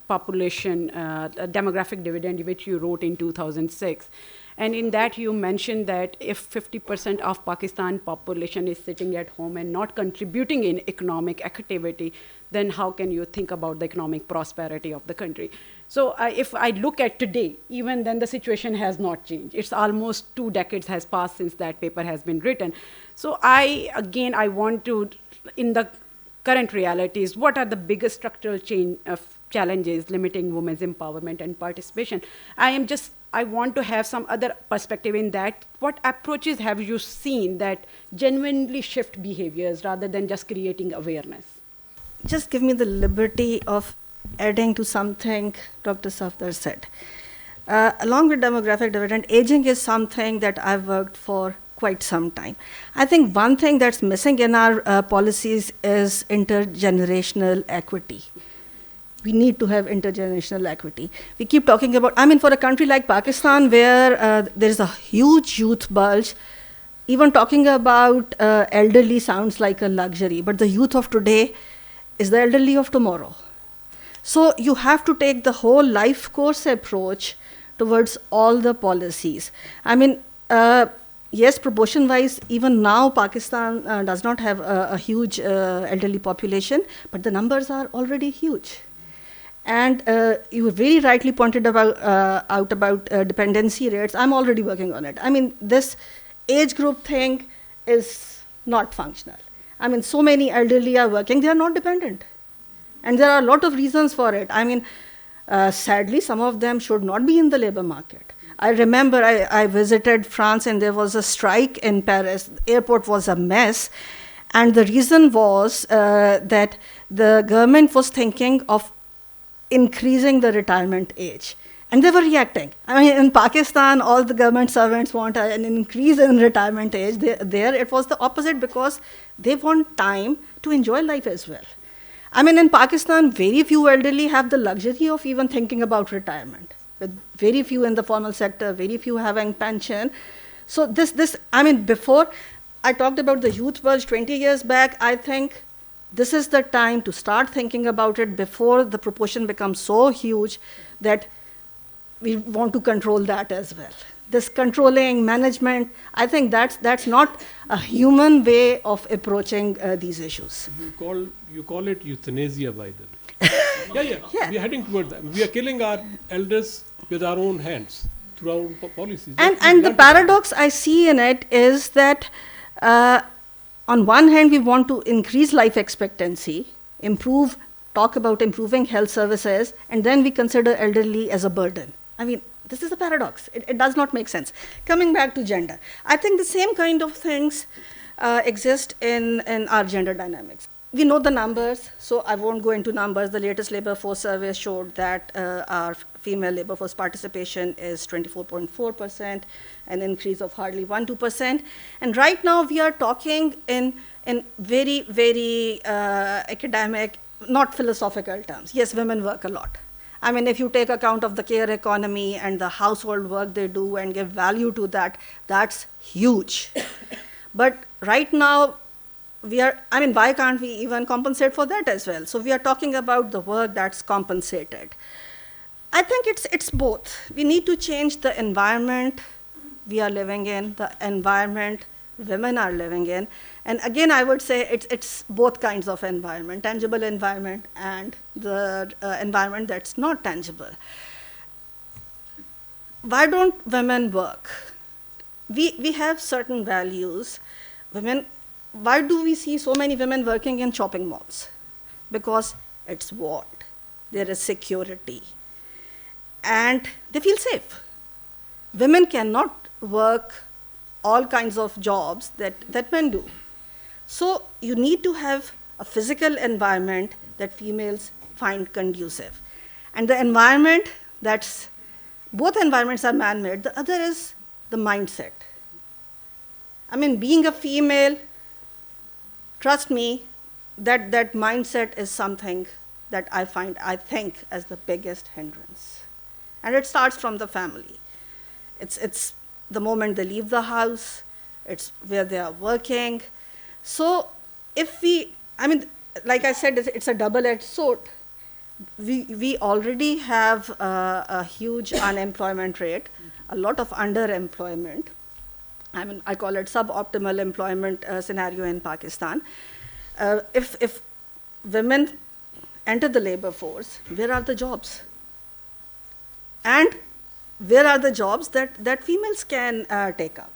Speaker 2: population, demographic dividend, which you wrote in 2006. And in that you mentioned that if 50% of Pakistan population is sitting at home and not contributing in economic activity, then how can you think about the economic prosperity of the country? So if I look at today, even then the situation has not changed. It's almost 2 decades has passed since that paper has been written. So I want to, in the current realities, what are the biggest structural challenges limiting women's empowerment and participation? I want to have some other perspective in that. What approaches have you seen that genuinely shift behaviors rather than just creating awareness?
Speaker 4: Just give me the liberty of adding to something Dr. Safdar said. Along with demographic dividend, aging is something that I've worked for quite some time. I think one thing that's missing in our policies is intergenerational equity. We need to have intergenerational equity. We keep talking about, for a country like Pakistan where there is a huge youth bulge, even talking about elderly sounds like a luxury, but the youth of today is the elderly of tomorrow. So you have to take the whole life course approach towards all the policies. Yes, proportion-wise, even now Pakistan does not have a huge elderly population, but the numbers are already huge. And you very rightly pointed out about dependency rates. I'm already working on it. This age group thing is not functional. So many elderly are working, they are not dependent. And there are a lot of reasons for it. Sadly, some of them should not be in the labor market. I remember I visited France and there was a strike in Paris. The airport was a mess. And the reason was that the government was thinking of increasing the retirement age. And they were reacting. In Pakistan, all the government servants want an increase in retirement age. There it was the opposite because they want time to enjoy life as well. In Pakistan, very few elderly have the luxury of even thinking about retirement. With very few in the formal sector, very few having pension. So before I talked about the youth bulge 20 years back, I think this is the time to start thinking about it before the proportion becomes so huge that we want to control that as well. This controlling management, I think that's not a human way of approaching these issues.
Speaker 7: You call it euthanasia, by the way. Yeah. We are heading towards that. We are killing our elders with our own hands through our own policies.
Speaker 4: And the paradox I see in it is that on one hand, we want to increase life expectancy, talk about improving health services, and then we consider elderly as a burden. This is a paradox. It does not make sense. Coming back to gender, I think the same kind of things exist in our gender dynamics. We know the numbers, so I won't go into numbers. The latest labor force survey showed that our female labor force participation is 24.4%, an increase of hardly 1-2%. And right now we are talking in very, very academic, not philosophical terms. Yes, women work a lot. If you take account of the care economy and the household work they do and give value to that, that's huge. But right now, why can't we even compensate for that as well? So we are talking about the work that's compensated. I think it's both. We need to change the environment we are living in, the environment women are living in. And again, I would say it's both kinds of environment, tangible environment and the environment that's not tangible. Why don't women work? We have certain values. Why do we see so many women working in shopping malls? Because it's what? There is security. And they feel safe. Women cannot work all kinds of jobs that men do. So you need to have a physical environment that females find conducive. And the environment both environments are man-made. The other is the mindset. Being a female, trust me, that mindset is something that I think as the biggest hindrance. And it starts from the family. It's the moment they leave the house, it's where they are working. So if like I said, it's a double-edged sword. we already have a huge unemployment rate, a lot of underemployment. I mean, I call it suboptimal employment scenario in Pakistan. If women enter the labor force, where are the jobs? And where are the jobs that females can take up?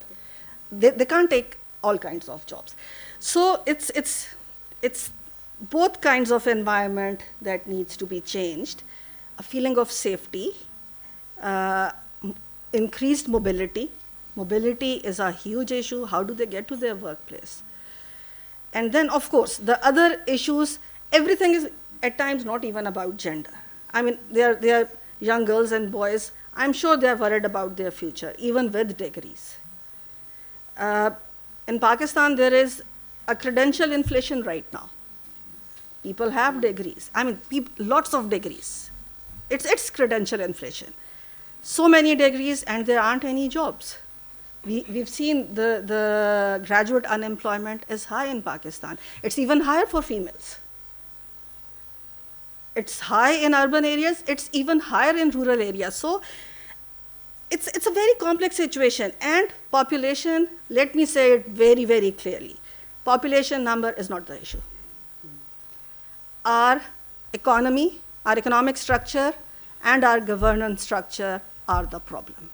Speaker 4: They can't take all kinds of jobs. So it's both kinds of environment that needs to be changed. A feeling of safety, increased mobility. Mobility is a huge issue. How do they get to their workplace? And then, of course, the other issues, everything is at times not even about gender. I mean, they are young girls and boys. I'm sure they are worried about their future, even with degrees. In Pakistan, there is a credential inflation right now. People have degrees. I mean, lots of degrees. It's credential inflation. So many degrees, and there aren't any jobs. We've seen the graduate unemployment is high in Pakistan. It's even higher for females. It's high in urban areas. It's even higher in rural areas. So it's a very complex situation. And population, let me say it very, very clearly. Population number is not the issue. Our economy, our economic structure, and our governance structure are the problem.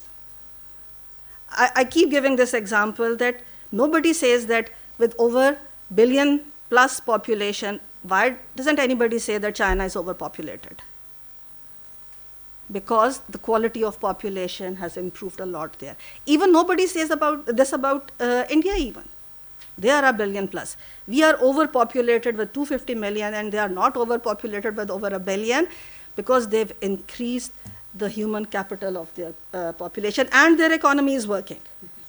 Speaker 4: I keep giving this example that nobody says that with over billion plus population, why doesn't anybody say that China is overpopulated? Because the quality of population has improved a lot there. Even nobody says about India even. They are a billion plus. We are overpopulated with 250 million, and they are not overpopulated with over a billion because they've increased the human capital of their population, and their economy is working.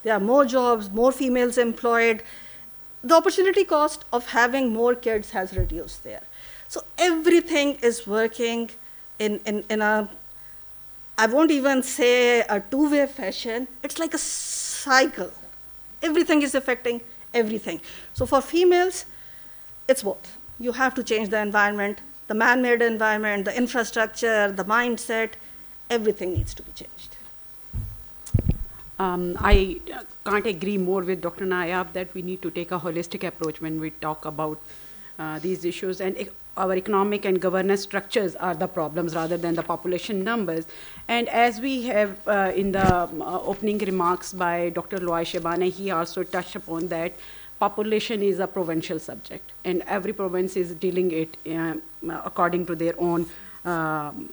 Speaker 4: There are more jobs, more females employed. The opportunity cost of having more kids has reduced there. So everything is working in a, I won't even say a two-way fashion. It's like a cycle. Everything is affecting everything. So for females, it's both. You have to change the environment, the man-made environment, the infrastructure, the mindset. Everything needs to be changed.
Speaker 2: I can't agree more with Dr. Nayab that we need to take a holistic approach when we talk about these issues, and our economic and governance structures are the problems rather than the population numbers. And as we have in the opening remarks by Dr. Loy Shabane, he also touched upon that population is a provincial subject, and every province is dealing it according to their own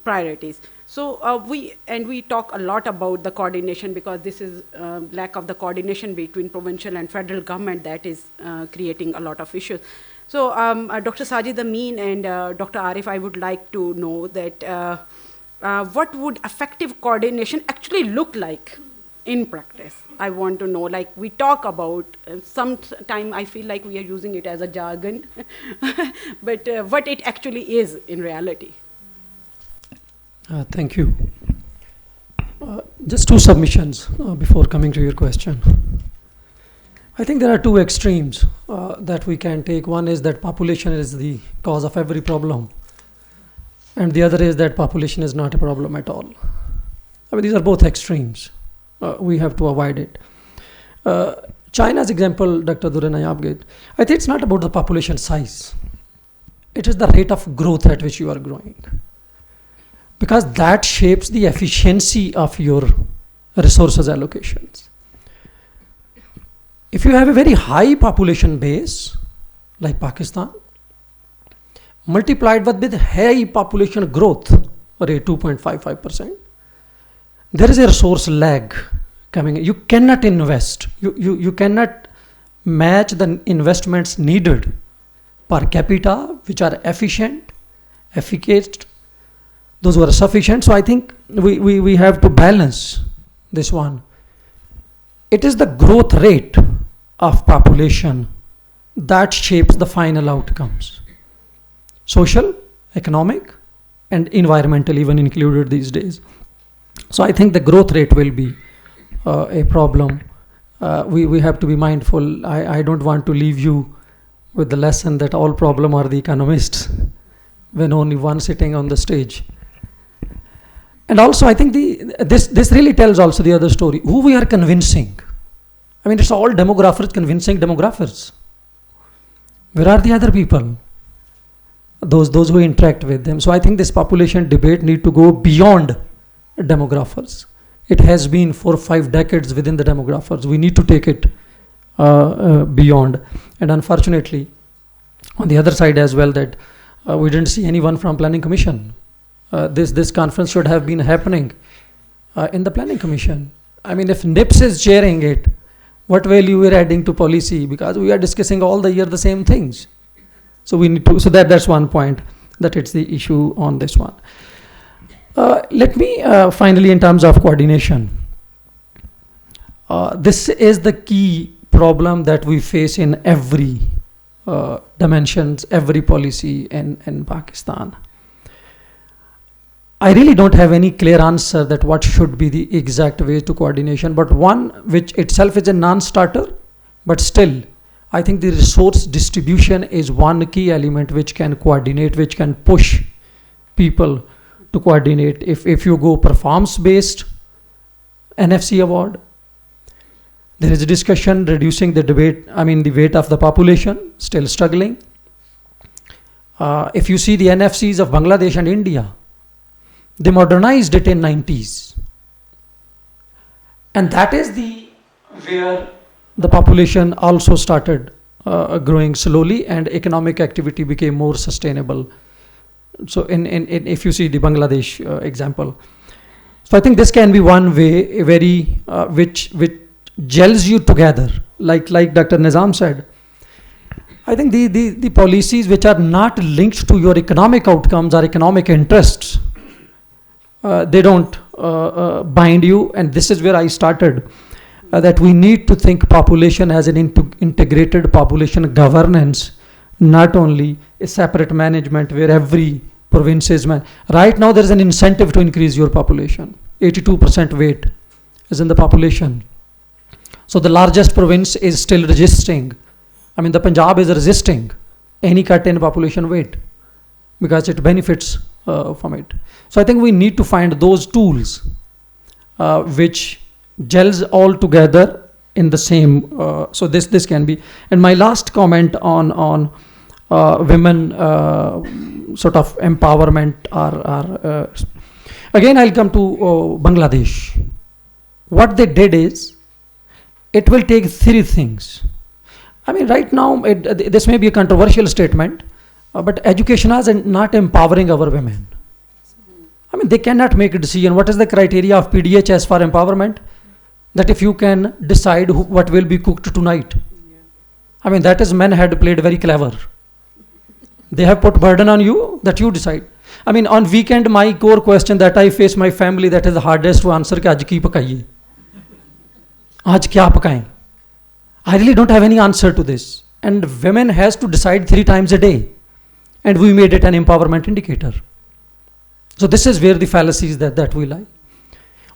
Speaker 2: priorities. So we talk a lot about the coordination, because this is lack of the coordination between provincial and federal government that is creating a lot of issues. So Dr. Sajid Amin and Dr. Arif, I would like to know that what would effective coordination actually look like in practice? I want to know, like we talk about, sometime I feel like we are using it as a jargon, but what it actually is in reality.
Speaker 3: Thank you. Just two submissions before coming to your question. I think there are two extremes that we can take. One is that population is the cause of every problem, and the other is that population is not a problem at all. I mean, these are both extremes. We have to avoid it. China's example, Dr. Durre Nayab gave, I think it's not about the population size. It is the rate of growth at which you are growing, because that shapes the efficiency of your resources allocations. If you have a very high population base, like Pakistan, multiplied with high population growth, rate 2.55%, there is a resource lag coming in. You cannot invest. You cannot match the investments needed per capita, which are efficient, efficacious, those who are sufficient. So I think we have to balance this one. It is the growth rate of population that shapes the final outcomes. Social, economic, and environmental even included these days. So I think the growth rate will be a problem. We have to be mindful. I don't want to leave you with the lesson that all problem are the economists, when only one sitting on the stage. And also, I think this really tells also the other story. Who we are convincing? I mean, it's all demographers convincing demographers. Where are the other people? Those who interact with them. So I think this population debate need to go beyond demographers. It has been 4 or 5 decades within the demographers. We need to take it beyond. And unfortunately, on the other side as well, that we didn't see anyone from Planning Commission. This conference should have been happening in the Planning Commission. I mean, if NIPS is chairing it, what value we are adding to policy? Because we are discussing all the year the same things. So we need to. So that's one point, that it's the issue on this one. Let me finally, in terms of coordination, this is the key problem that we face in every dimensions, every policy in Pakistan. I really don't have any clear answer that what should be the exact way to coordination, but one which itself is a non-starter, but still, I think the resource distribution is one key element which can coordinate, which can push people to coordinate. If you go performance-based NFC award, there is a discussion reducing the the weight of the population, still struggling. If you see the NFCs of Bangladesh and India, they modernized it in 90s. And that is where the population also started growing slowly and economic activity became more sustainable. So if you see the Bangladesh example. So I think this can be one way, which gels you together. Like Dr. Nizam said, I think the policies which are not linked to your economic outcomes or economic interests, they don't bind you. And this is where I started, that we need to think population as an integrated population governance, not only a separate management where every province is right now there is an incentive to increase your population. 82% weight is in the population. So the largest province is still resisting. The Punjab is resisting any cut in population weight because it benefits from it. So I think we need to find those tools which gels all together in the same. So this can be. And my last comment on women sort of empowerment or again I'll come to Bangladesh. What they did is, it will take 3 things. Right now this may be a controversial statement, but education is not empowering our women. They cannot make a decision. What is the criteria of PDHS for empowerment? That if you can decide what will be cooked tonight. That is, men had played very clever. They have put burden on you that you decide. On weekend, my core question that I face my family, that is the hardest to answer, कि आज की पकाइए? आज क्या पकाएं? I really don't have any answer to this. And women has to decide 3 times a day. And we made it an empowerment indicator. So this is where the fallacies that we lie.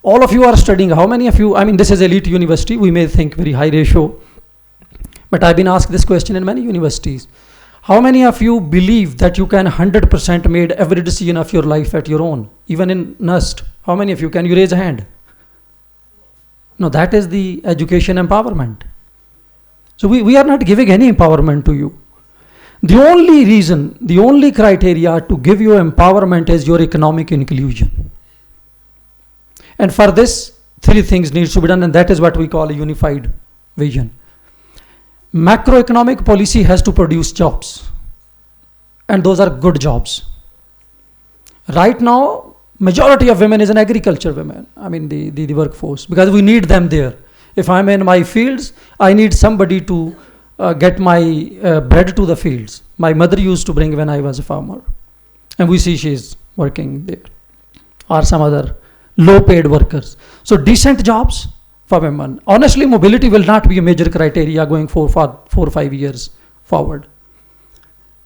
Speaker 3: All of you are studying. How many of you, this is elite university, we may think very high ratio, but I've been asked this question in many universities. How many of you believe that you can 100% made every decision of your life at your own, even in NUST? How many of you, can you raise a hand? No, that is the education empowerment. So we are not giving any empowerment to you. The only reason, the only criteria to give you empowerment is your economic inclusion. And for this, 3 things needs to be done, and that is what we call a unified vision. Macroeconomic policy has to produce jobs, and those are good jobs. Right now, majority of women is an agriculture women, the workforce, because we need them there. If I'm in my fields, I need somebody to get my bread to the fields. My mother used to bring when I was a farmer, and we see she's working there, or some other low paid workers. So decent jobs for women. Honestly, mobility will not be a major criteria going for 4 or 5 years forward.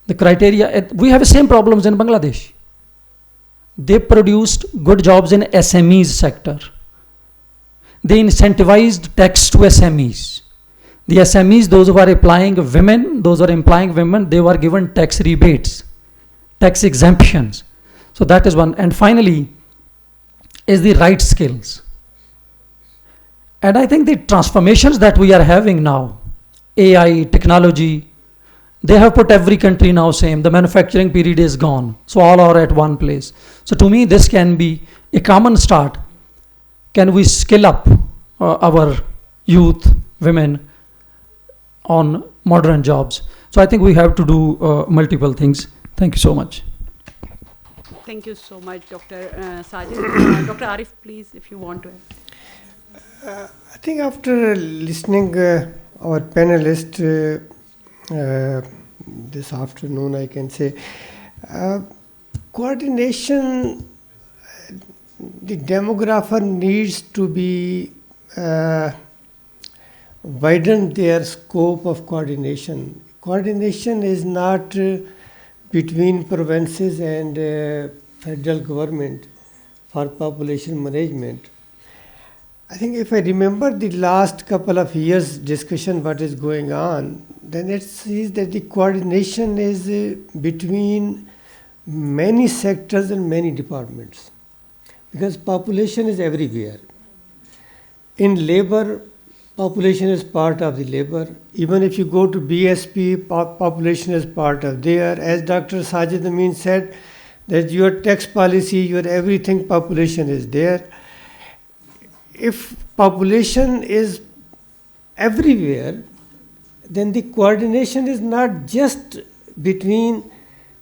Speaker 3: The criteria, we have the same problems in Bangladesh. They produced good jobs in SMEs sector. They incentivized tax to SMEs. The SMEs, those who are applying women, they were given tax rebates, tax exemptions. So that is one. And finally, is the right skills. And I think the transformations that we are having now, AI, technology, they have put every country now same. The manufacturing period is gone. So all are at one place. So to me, this can be a common start. Can we skill up our youth, women on modern jobs? So I think we have to do multiple things. Thank you so much.
Speaker 2: Thank you so much, Dr. Sajid. Dr. Arif, please, if you want to.
Speaker 5: I think after listening our panelist this afternoon, I can say coordination, the demographer needs to be widen their scope of coordination. Coordination is not between provinces and federal government for population management. I think if I remember the last couple of years discussion what is going on, then it sees that the coordination is between many sectors and many departments, because population is everywhere. In labor, population is part of the labor. Even if you go to BSP, population is part of there. As Dr. Sajid Amin said, that your tax policy, your everything, population is there. If population is everywhere, then the coordination is not just between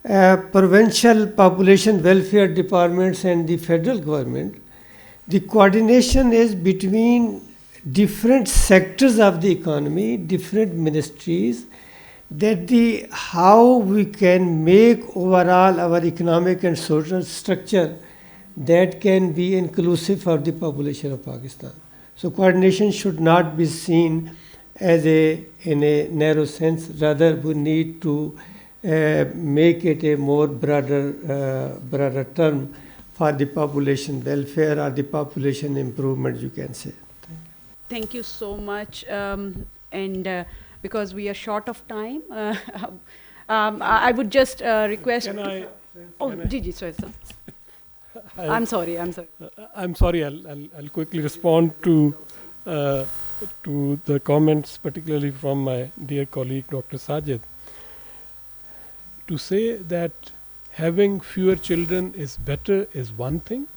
Speaker 5: provincial population welfare departments and the federal government. The coordination is between different sectors of the economy, different ministries, that the how we can make overall our economic and social structure that can be inclusive of the population of Pakistan. So coordination should not be seen as in a narrow sense. Rather, we need to make it a more broader term for the population welfare or the population improvement, you can say.
Speaker 2: Thank you so much. And because we are short of time, I would just request.
Speaker 7: Can I?
Speaker 2: Gigi, sorry, sir. I'm sorry.
Speaker 7: I'm sorry. I'll quickly respond to the comments, particularly from my dear colleague Dr. Sajid. To say that having fewer children is better is one thing,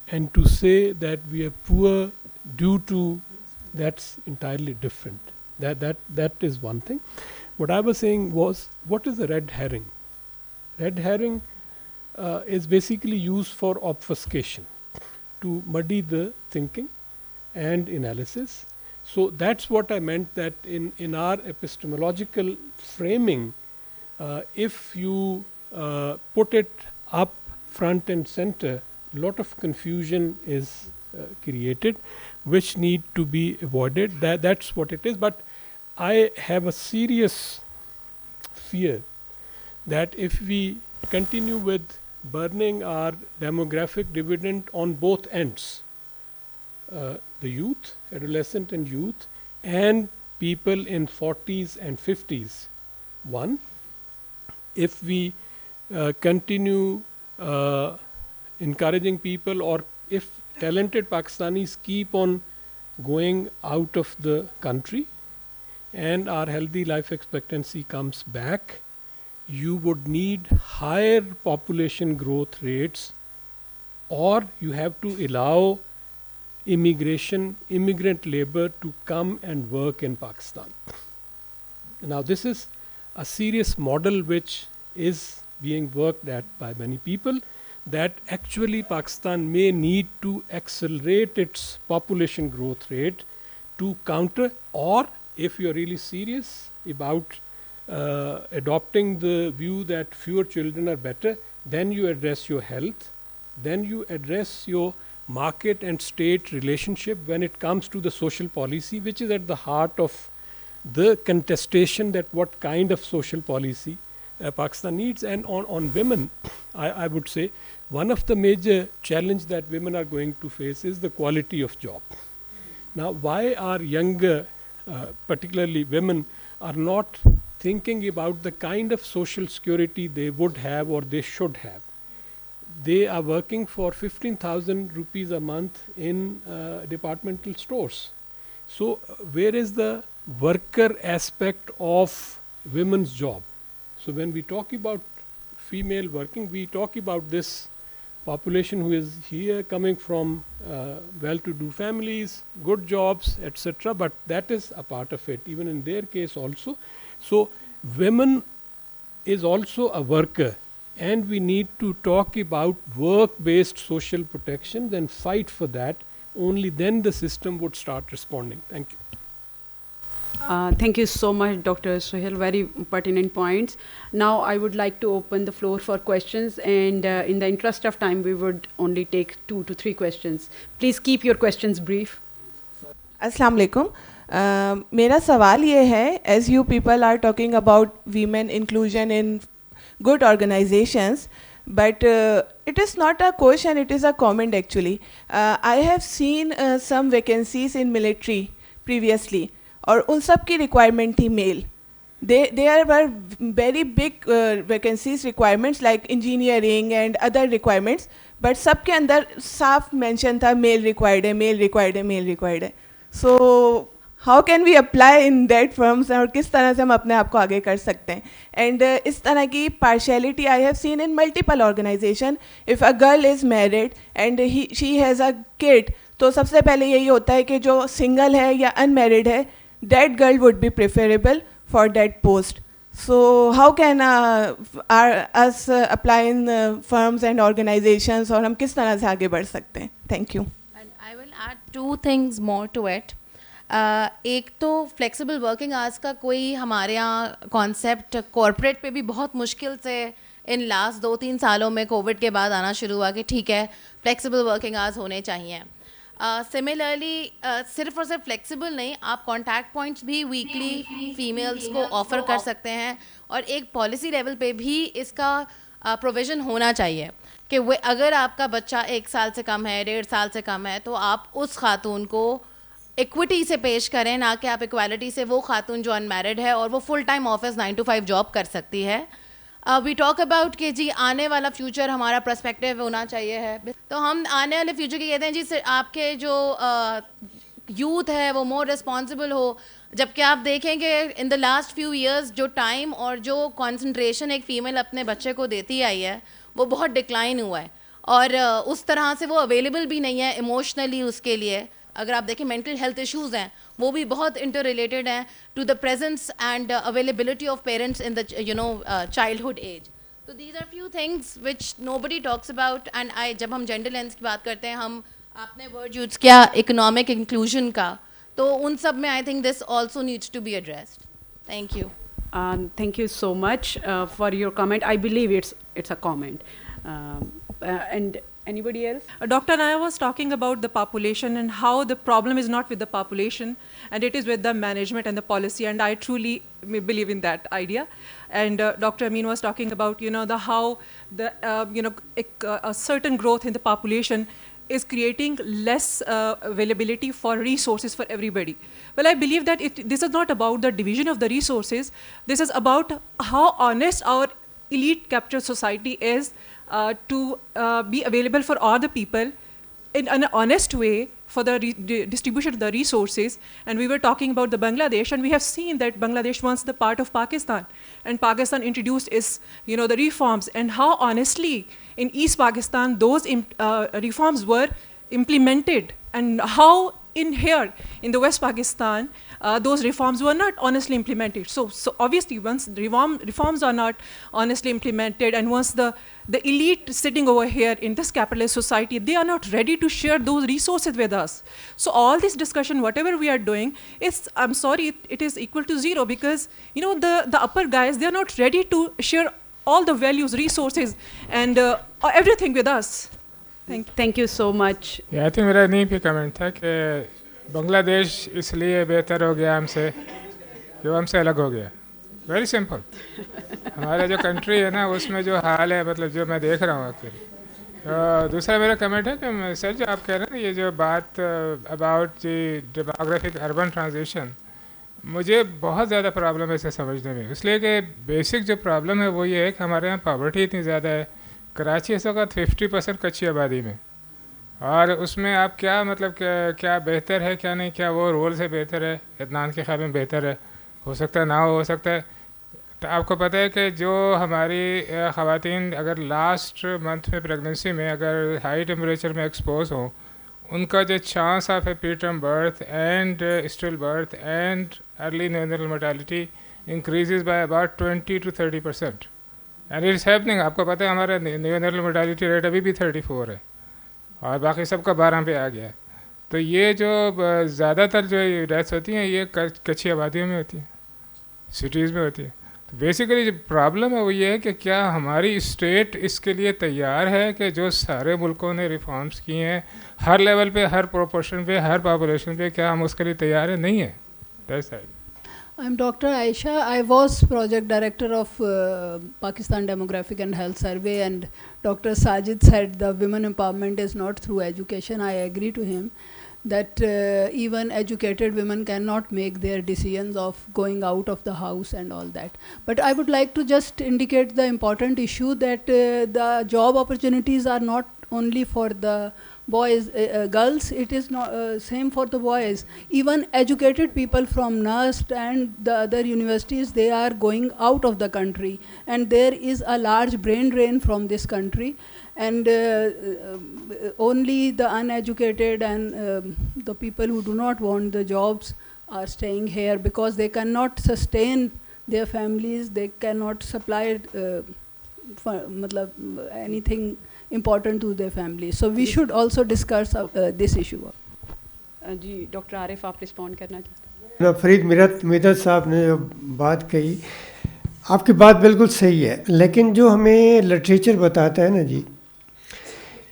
Speaker 7: and to say that we are poor due to that's entirely different. That is one thing. What I was saying was, what is a red herring? Red herring is basically used for obfuscation, to muddy the thinking and analysis. So that's what I meant, that in our epistemological framing, if you put it up front and center, a lot of confusion is created, which need to be avoided. That's what it is. But I have a serious fear that if we continue with burning our demographic dividend on both ends, the youth, adolescent and youth, and people in 40s and 50s. One, if we continue encouraging people, or if talented Pakistanis keep on going out of the country and our healthy life expectancy comes back, you would need higher population growth rates, or you have to allow immigrant labor to come and work in Pakistan. Now this is a serious model which is being worked at by many people, that actually Pakistan may need to accelerate its population growth rate to counter, or if you are really serious about adopting the view that fewer children are better, then you address your health, then you address your market and state relationship when it comes to the social policy, which is at the heart of the contestation, that what kind of social policy Pakistan needs. And on women, I would say one of the major challenge that women are going to face is the quality of job. Now, why are younger, particularly women, are not thinking about the kind of social security they would have or they should have. They are working for 15,000 rupees a month in departmental stores. So where is the worker aspect of women's job? So when we talk about female working, we talk about this population who is here coming from well-to-do families, good jobs, etc. But that is a part of it, even in their case also. So women is also a worker, and we need to talk about work-based social protection and fight for that. Only then the system would start responding. Thank you.
Speaker 2: Thank you so much, Dr. Sohail. Very pertinent points. Now I would like to open the floor for questions, and in the interest of time, we would only take 2 to 3 questions. Please keep your questions brief.
Speaker 8: अस्सलाम वालेकुम. मेरा सवाल ये है, as you people are talking about women inclusion in good organizations, but it is not a question, it is a comment actually. I have seen some vacancies in military previously, और उन सब की requirement थी male. There were very big vacancies requirements like engineering and other requirements, but सब के अंदर साफ mention था male required है, male required है, male required है. So how can we apply in that firms, और किस तरह से हम अपने आप को आगे कर सकते हैं? And इस तरह की partiality I have seen in multiple organization. If a girl is married and she has a kid, तो सबसे पहले यही होता है कि जो single है या unmarried है, that girl would be preferable for that post. So how can us apply in firms and organizations, और हम किस तरह से आगे बढ़ सकते हैं? Thank you.
Speaker 9: And I will add 2 things more to it. एक तो फ्लेक्सिबल वर्किंग आवर्स का कोई हमारे यहाँ कॉन्सेप्ट कॉर्पोरेट पे भी बहुत मुश्किल से इन लास्ट 2-3 सालों में कोविड के बाद आना शुरू हुआ कि ठीक है फ्लेक्सिबल वर्किंग आवर्स होने चाहिए. सिमिलरली सिर्फ और सिर्फ फ्लेक्सिबल नहीं, आप कॉन्टैक्ट पॉइंट्स भी वीकली फीमेल्स को ऑफ़र कर सकते हैं, और एक पॉलिसी लेवल पे भी इसका प्रोविज़न होना चाहिए कि अगर आपका बच्चा 1 साल से कम है, 1.5 साल से कम है, तो आप उस खातून को इक्विटी से पेश करें, ना कि आप इक्वालिटी से वो खातून जो अनमैरिड है और वो full time office 9 to 5 job कर सकती है. वी टॉक अबाउट कि जी आने वाला फ्यूचर हमारा पर्सपेक्टिव होना चाहिए है, तो हम आने वाले फ्यूचर की कहते हैं जी आपके जो यूथ है वो मोर रिस्पॉन्सिबल हो, जबकि आप देखेंगे in the last few years जो टाइम और जो कॉन्सेंट्रेशन एक फ़ीमेल अपने बच्चे को देती आई है वो बहुत डिक्लाइन हुआ है, और उस तरह से वो अवेलेबल भी नहीं है इमोशनली उसके लिए. अगर आप देखें मेंटल हेल्थ इश्यूज़ हैं वो भी बहुत इंटर रिलेटेड हैं to the presence and availability of parents in the childhood age. तो these are few things which nobody talks about. And जब हम जेंडर लेंस की बात करते हैं, हम आपने वर्ड यूज़ किया इकोनॉमिक इंक्लूजन का, तो उन सब में I think this also needs to be addressed. Thank you.
Speaker 2: Thank you so much for your comment. I believe it's a comment. And anybody else?
Speaker 10: Dr. Naya was talking about the population and how the problem is not with the population and it is with the management and the policy, and I truly believe in that idea. And Dr. Amin was talking about how the a certain growth in the population is creating less availability for resources for everybody. Well, I believe that this is not about the division of the resources. This is about how honest our elite captured society is to be available for all the people in an honest way for the distribution of the resources. And we were talking about the Bangladesh, and we have seen that Bangladesh once the part of Pakistan, and Pakistan introduced its, the reforms, and how honestly in East Pakistan those reforms were implemented, and how in here in the West Pakistan those reforms were not honestly implemented. So obviously once the reforms are not honestly implemented, and once the elite sitting over here in this capitalist society, they are not ready to share those resources with us. So all this discussion, whatever we are doing, I'm sorry, it is equal to zero, because the upper guys, they are not ready to share all the values, resources, and everything with us.
Speaker 2: Thank you so much.
Speaker 11: I think मेरा नहीं भी comment था कि बांग्लादेश इसलिए बेहतर हो गया हमसे कि वो हमसे अलग हो गया. Very simple. हमारा जो कंट्री है ना उसमें जो हाल है, मतलब जो मैं देख रहा हूँ एक्चुअली. दूसरा मेरा कमेंट है कि सर जो आप कह रहे हैं ये जो बात about the demographic urban transition, मुझे बहुत ज़्यादा प्रॉब्लम है इसे समझने में, इसलिए कि बेसिक जो प्रॉब्लम है वो ये है कि हमारे यहाँ पॉवर्टी इतनी ज़्यादा है। कराची इस वक्त 50% कच्ची आबादी में, और उसमें आप क्या मतलब क्या बेहतर है क्या नहीं, क्या वो रोल से बेहतर है, इत्मीनान के ख्याल में बेहतर है, हो सकता है ना हो सकता है। तो आपको पता है कि जो हमारी ख़वातीन अगर लास्ट मंथ में प्रेगनेंसी में अगर हाई टेम्परेचर में एक्सपोज हों, उनका जो chance of A preterm birth and still birth and early neonatal mortality increases by about 20 to 30%, and it's happening. आपको पता है हमारा न्यूनेटल मोर्टेलिटी रेट अभी भी 34 है और बाकी सबका 12 पे आ गया है। तो ये जो ज़्यादातर जो डेथ्स होती हैं ये कच्ची आबादियों में होती हैं, सिटीज़ में होती है। तो बेसिकली जो प्रॉब्लम है वो ये है कि क्या हमारी स्टेट इसके लिए तैयार है कि जो सारे मुल्कों ने रिफॉर्म्स किए हैं हर लेवल पे, हर प्रोपोर्शन पे, हर पॉपुलेशन पे, क्या हम उसके लिए तैयार हैं? नहीं है। That's it.
Speaker 12: I'm Dr. Aisha. I was project director of Pakistan Demographic and Health Survey, and Dr. Sajid said the women empowerment is not through education. I agree to him that even educated women cannot make their decisions of going out of the house and all that. But I would like to just indicate the important issue that the job opportunities are not only for the boys, girls, it is not same for the boys. Even educated people from NUST and the other universities, they are going out of the country, and there is a large brain drain from this country, and only the uneducated and the people who do not want the jobs are staying here because they cannot sustain their families, they cannot supply anything important to their families. So we should also discuss this issue.
Speaker 2: जी doctor Arif, आप respond करना चाहते
Speaker 5: ना फरीद मिदत साहब ने जो बात कही, आपकी बात बिल्कुल सही है, लेकिन जो हमें लिटरेचर बताता है ना जी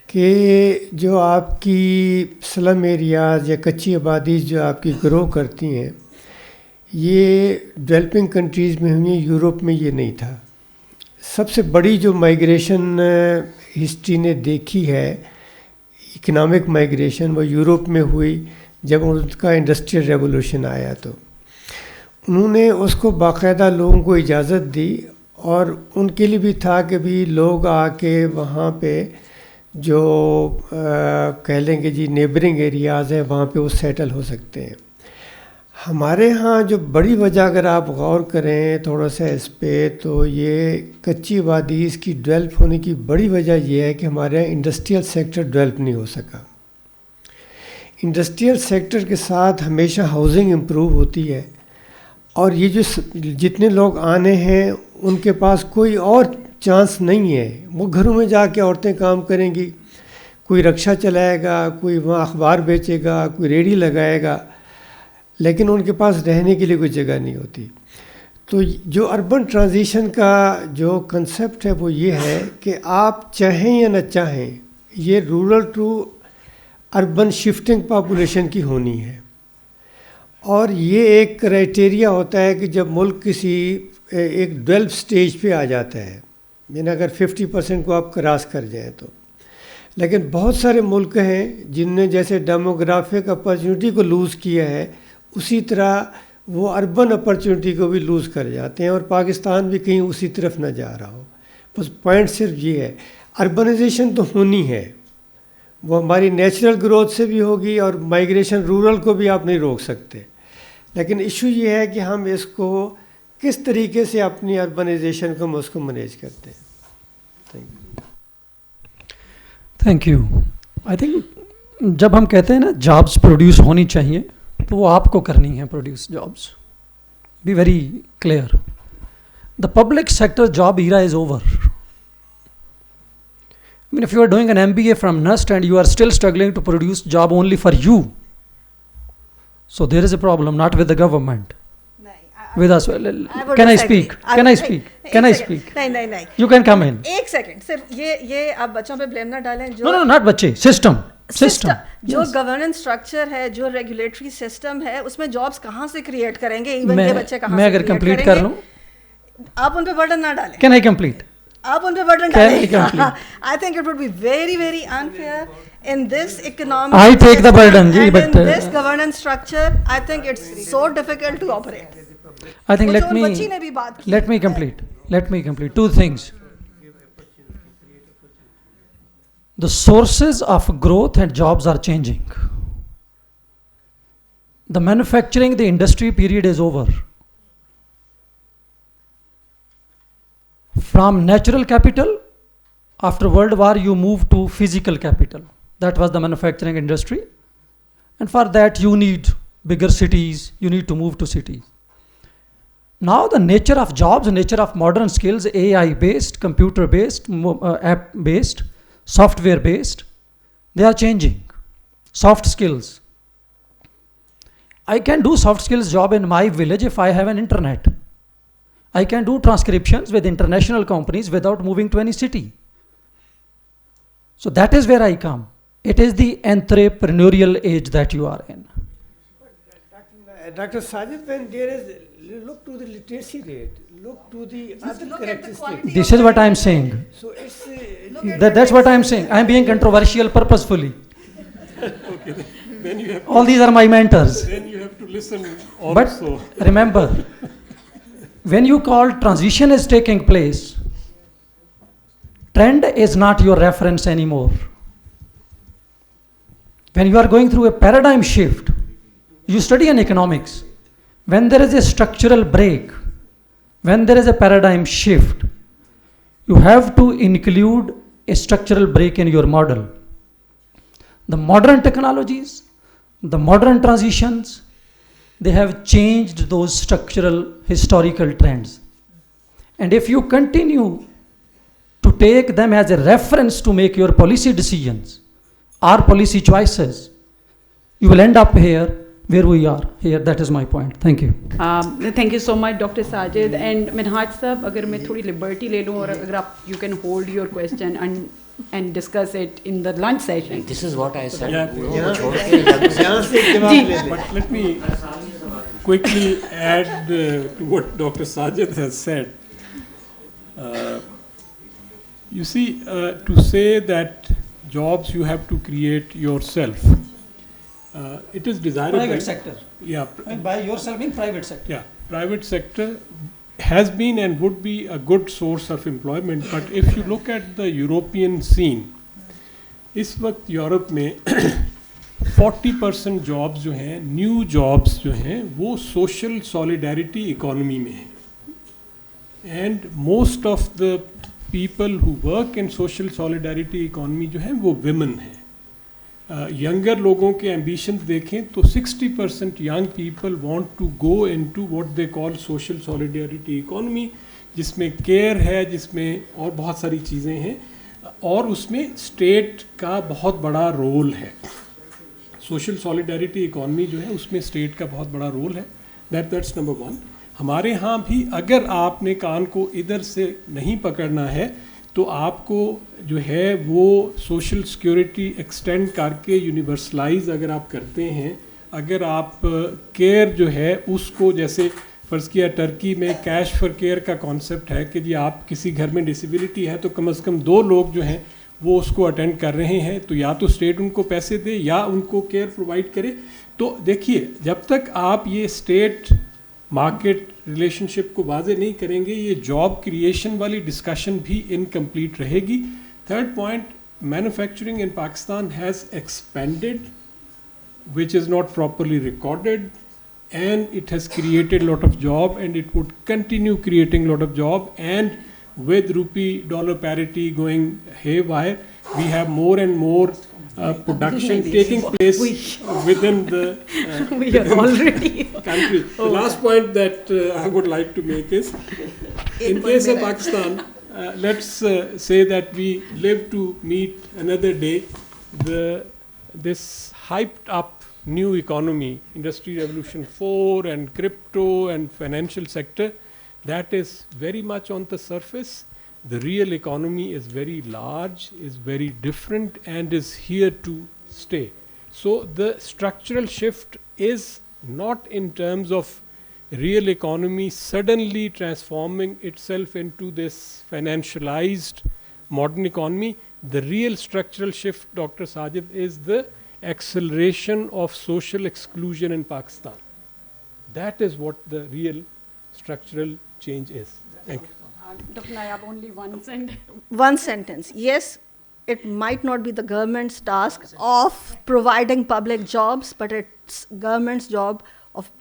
Speaker 5: कि जो आपकी स्लम एरियाज़ या कच्ची आबादी जो आपकी ग्रो करती हैं, ये डेवलपिंग कंट्रीज़ में हुई, यूरोप में ये नहीं था। सबसे बड़ी जो माइग्रेशन हिस्ट्री ने देखी है, इकोनॉमिक माइग्रेशन, वो यूरोप में हुई जब उनका इंडस्ट्रियल रेवोल्यूशन आया। तो उन्होंने उसको बाकायदा लोगों को इजाज़त दी, और उनके लिए भी था कि भी लोग आके वहाँ पे जो कह लेंगे जी नेबरिंग एरियाज़ हैं वहाँ पे वो सेटल हो सकते हैं। हमारे यहाँ जो बड़ी वजह अगर आप गौर करें थोड़ा सा इस पे, तो ये कच्ची आबादी इसकी डेवलप होने की बड़ी वजह ये है कि हमारे यहाँ इंडस्ट्रियल सेक्टर डेवलप नहीं हो सका। इंडस्ट्रियल सेक्टर के साथ हमेशा हाउसिंग इम्प्रूव होती है, और ये जो जितने लोग आने हैं उनके पास कोई और चांस नहीं है। वो घरों में जाके औरतें काम करेंगी, कोई रक्षा चलाएगा, कोई वहाँ अखबार बेचेगा, कोई रेडी लगाएगा, लेकिन उनके पास रहने के लिए कोई जगह नहीं होती। तो जो अर्बन ट्रांजिशन का जो कंसेप्ट है वो ये है कि आप चाहें या न चाहें, ये rural to urban shifting population की होनी है। और ये एक क्राइटेरिया होता है कि जब मुल्क किसी एक डेवलप स्टेज पे आ जाता है, यानी अगर 50% को आप क्रॉस कर जाएं तो। लेकिन बहुत सारे मुल्क हैं जिनने जैसे डेमोग्राफिक अपॉर्चुनिटी को लूज़ किया है, उसी तरह वो अर्बन अपॉर्चुनिटी को भी लूज़ कर जाते हैं, और पाकिस्तान भी कहीं उसी तरफ ना जा रहा हो। बस पॉइंट सिर्फ ये है, अर्बनाइजेशन तो होनी है, वो हमारी नेचुरल ग्रोथ से भी होगी, और माइग्रेशन रूरल को भी आप नहीं रोक सकते। लेकिन इशू ये है कि हम इसको किस तरीके से अपनी अर्बनाइजेशन को हम उसको मैनेज करते हैं।
Speaker 3: Thank you. आई थिंक जब हम कहते हैं ना जॉब्स प्रोड्यूस होनी चाहिए, तो वो आपको करनी है produce jobs. Be very clear, the public sector job era is over. I mean, if you are doing an MBA from NUST and you are still struggling to produce job only for you, so there is a problem, not with the government. With us. Can I speak? Can I speak? Can I speak?
Speaker 4: नहीं
Speaker 3: You can come in.
Speaker 4: एक second, सिर्फ ये आप बच्चों पे blame ना डालें। जो
Speaker 3: No, not बच्चे, सिस्टम
Speaker 4: जो गवर्नेंस स्ट्रक्चर है, जो रेगुलेटरी सिस्टम है, उसमें जॉब्स कहाँ से क्रिएट करेंगे? इवन के बच्चे कहाँ से?
Speaker 3: मैं अगर कंप्लीट कर लूँ,
Speaker 4: आप उन पे बर्डन ना डालें।
Speaker 3: Can I complete?
Speaker 4: आप उन पे बटन
Speaker 3: Can I
Speaker 4: डालें.
Speaker 3: complete?
Speaker 4: I think it would be very, very unfair in this economic
Speaker 3: I take the burden,
Speaker 4: and
Speaker 3: but,
Speaker 4: in this governance structure. I think it's so difficult to operate.
Speaker 3: I think
Speaker 4: कुछ और बच्ची ने भी बात की.
Speaker 3: let me complete. Let me complete. Two things. The sources of growth and jobs are changing. The manufacturing, the industry period is over. From natural capital, after World War, you move to physical capital. That was the manufacturing industry. And for that, you need bigger cities, you need to move to cities. Now the nature of jobs, nature of modern skills, AI-based, computer-based, app-based, software-based, they are changing. Soft skills. I can do soft skills job in my village if I have an internet. I can do transcriptions with international companies without moving to any city. So that is where I come. It is the entrepreneurial age that you are in.
Speaker 5: Dr. Sajid, when there is, look to the literacy rate, look to the other characteristics.
Speaker 3: This is what I am saying.
Speaker 5: So it's
Speaker 3: That's what I am saying. I am being controversial purposefully.
Speaker 7: Okay, then you have
Speaker 3: All these are my mentors.
Speaker 7: then you have to listen
Speaker 3: But
Speaker 7: also.
Speaker 3: remember, when you call transition is taking place, trend is not your reference anymore. When you are going through a paradigm shift, you study in economics. When there is a structural break, when there is a paradigm shift, you have to include a structural break in your model. The modern technologies, the modern transitions, they have changed those structural historical trends. And if you continue to take them as a reference to make your policy decisions or policy choices, you will end up here where we are here. That is my point. Thank you.
Speaker 2: Thank you so much, Dr. Sajid. And Minhaj sab, agar main thodi liberty le लूँ और अगर आप you can hold your question and discuss it in the lunch session.
Speaker 13: This is what I said.
Speaker 7: But let me quickly add to what Dr. Sajid has said. You see, to say that jobs you have to create yourself, it is desirable.
Speaker 3: Private sector.
Speaker 7: Yeah.
Speaker 3: And by yourself in private sector.
Speaker 7: Yeah, private sector has been and would be a good source of employment. But if you look at the European scene, इस वक्त Europe में 40% jobs जो हैं, new jobs जो हैं, वो social solidarity economy में हैं. And most of the people who work in social solidarity economy जो है वो विमेन हैं. यंगर लोगों के एम्बिशंस देखें तो 60% young people want to go into what they call social solidarity economy, जिसमें केयर है, जिसमें और बहुत सारी चीज़ें हैं, और उसमें स्टेट का बहुत बड़ा रोल है. सोशल सॉलिडारिटी इकोनॉमी जो है उसमें स्टेट का बहुत बड़ा रोल है. That's number one. हमारे यहाँ भी अगर आपने कान को इधर से नहीं पकड़ना है तो आपको जो है वो सोशल सिक्योरिटी एक्सटेंड करके यूनिवर्सलाइज अगर आप करते हैं, अगर आप केयर जो है उसको, जैसे फ़र्ज़ किया टर्की में कैश फॉर केयर का कॉन्सेप्ट है कि जी आप किसी घर में डिसेबिलिटी है तो कम से कम 2 लोग जो हैं वो उसको अटेंड कर रहे हैं, तो या तो स्टेट उनको पैसे दे या उनको केयर प्रोवाइड करे. तो देखिए, जब तक आप ये स्टेट मार्केट रिलेशनशिप को वाजे नहीं करेंगे, ये जॉब क्रिएशन वाली डिस्कशन भी इनकम्प्लीट रहेगी. Third point, manufacturing in Pakistan has expanded which is not properly recorded, and it has created a lot of job and it would continue creating a lot of job. And with rupee dollar parity going haywire, we have more and more production taking place within the
Speaker 2: we are already
Speaker 7: country. The last point that I would like to make is, in case of Pakistan, let's say that we live to meet another day, this hyped up new economy, Industry Revolution 4 and crypto and financial sector, that is very much on the surface. The real economy is very large, is very different, and is here to stay. So the structural shift is not in terms of real economy suddenly transforming itself into this financialized modern economy. The real structural shift, Dr. Sajid, is the acceleration of social exclusion in Pakistan. That is what the real structural change is. Thank you.
Speaker 2: Dr. Nayab, only one sentence.
Speaker 4: One sentence. Yes, it might not be the government's task of providing public jobs, but it's government's job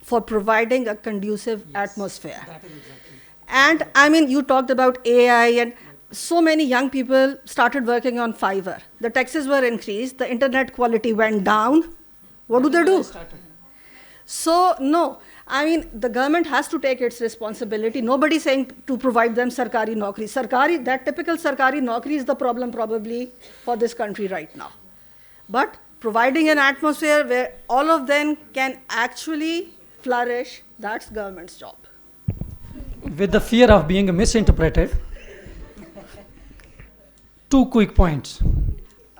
Speaker 4: for providing a conducive atmosphere.
Speaker 2: That is exactly.
Speaker 4: And I mean, you talked about AI, and so many young people started working on Fiverr. The taxes were increased, the internet quality went down. What do? So, no. I mean, the government has to take its responsibility. Nobody's saying to provide them sarkari naukri. That typical sarkari naukri is the problem probably for this country right now. But providing an atmosphere where all of them can actually flourish, that's government's job.
Speaker 3: With the fear of being misinterpreted, 2 quick points.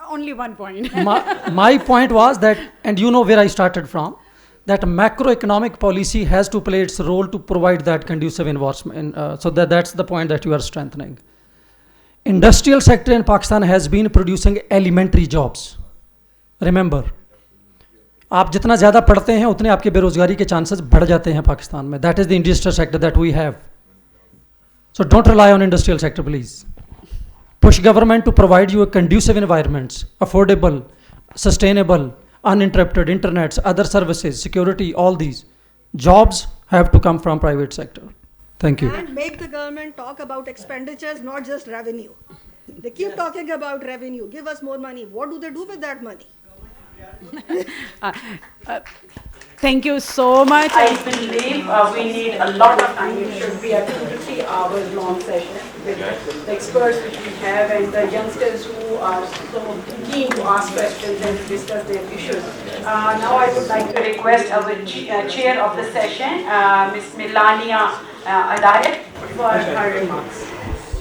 Speaker 2: Only 1 point.
Speaker 3: my point was that, and you know where I started from, that macroeconomic policy has to play its role to provide that conducive environment. So that's the point that you are strengthening. Industrial sector in Pakistan has been producing elementary jobs. Remember, आप जितना ज़्यादा पढ़ते हैं उतने आपके बेरोजगारी के chances बढ़ जाते हैं पाकिस्तान में. That is the industrial sector that we have. So don't rely on industrial sector, please. Push government to provide you a conducive environments, affordable, sustainable, uninterrupted internets, other services, security, all these. Jobs have to come from private sector. Thank you.
Speaker 4: And make the government talk about expenditures, not just revenue. They keep talking about revenue. Give us more money. What do they do with that money?
Speaker 2: Thank you so much. I believe we need a lot of time. It should be a 2 to 3 hours long session with the experts which we have and the youngsters who are so keen to ask questions and discuss their issues. Now I would like to request our chair of the session, Ms. Melania Hidayat, for her remarks.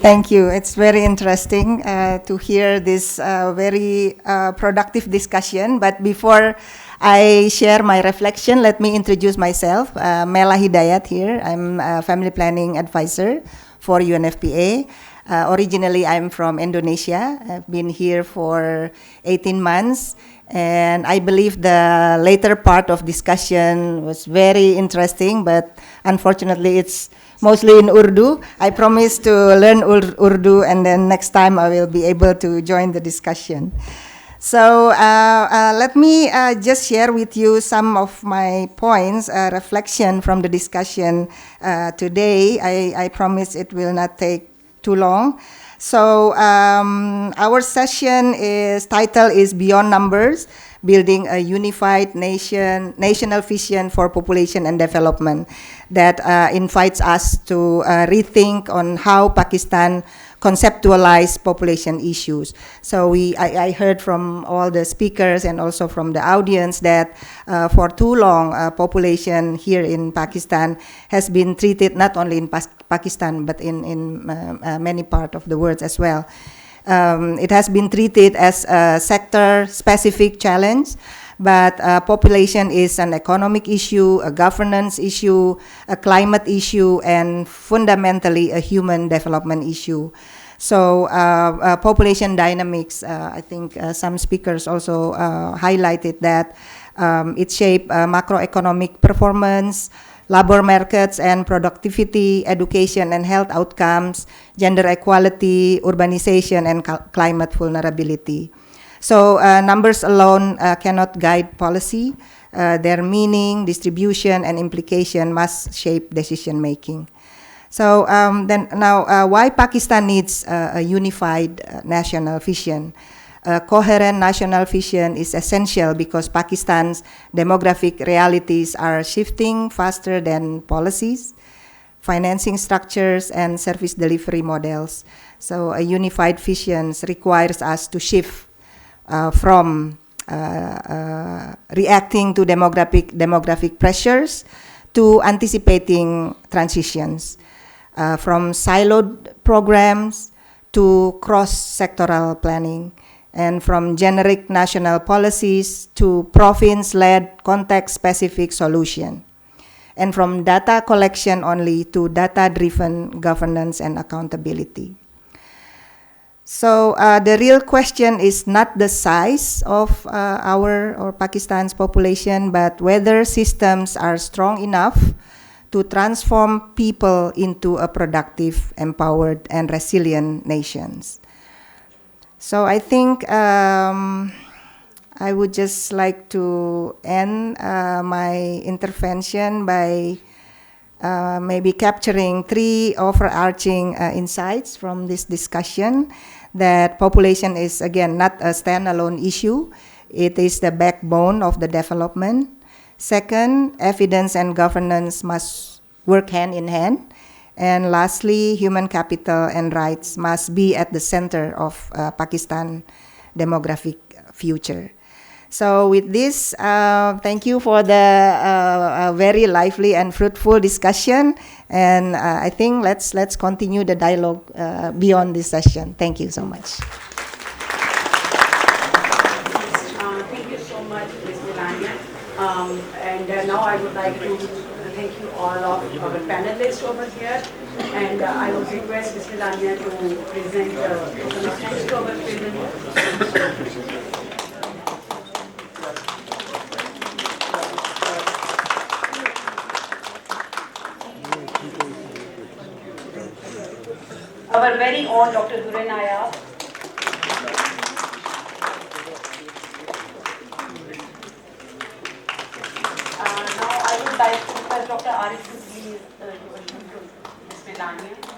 Speaker 13: Thank you. It's very interesting to hear this very productive discussion. But before I share my reflection, let me introduce myself. Mela Hidayat here. I'm a family planning advisor for UNFPA. Originally, I'm from Indonesia. I've been here for 18 months. And I believe the later part of discussion was very interesting, but unfortunately it's mostly in Urdu. I promise to learn Urdu, and then next time I will be able to join the discussion. So let me just share with you some of my points, reflection from the discussion today. I promise it will not take too long. So our session title is Beyond Numbers, Building a Unified National Vision for Population and Development, that invites us to rethink on how Pakistan conceptualize population issues. So I heard from all the speakers and also from the audience that for too long population here in Pakistan has been treated not only in Pakistan but in many parts of the world as well. It has been treated as a sector-specific challenge, but population is an economic issue, a governance issue, a climate issue, and fundamentally a human development issue. So population dynamics, I think some speakers also highlighted that it shapes macroeconomic performance, labor markets and productivity, education and health outcomes, gender equality, urbanization, and climate vulnerability. So numbers alone cannot guide policy. Their meaning, distribution, and implication must shape decision making. So then now, why Pakistan needs a unified national vision? A coherent national vision is essential because Pakistan's demographic realities are shifting faster than policies, financing structures, and service delivery models. So a unified vision requires us to shift from reacting to demographic pressures to anticipating transitions, from siloed programs to cross-sectoral planning, and from generic national policies to province-led context-specific solution. and from data collection only to data-driven governance and accountability. So the real question is not the size of our or Pakistan's population, but whether systems are strong enough to transform people into a productive, empowered, and resilient nations. So I think I would just like to end my intervention by maybe capturing 3 overarching insights from this discussion. That population is, again, not a standalone issue. It is the backbone of the development. Second, evidence and governance must work hand in hand. And lastly, human capital and rights must be at the center of Pakistan demographic future. So with this, thank you for the very lively and fruitful discussion. And I think let's continue the dialogue beyond this session. Thank you so much.
Speaker 2: Thank you so much, Ms. Melania. And now I would like to thank you all of our panelists over here. And I would request Ms. Melania to present some thanks to our panelists. Our very own Dr. Duray Nayab. Now I would like to request Dr. Arif to please give a to Ms. Melania.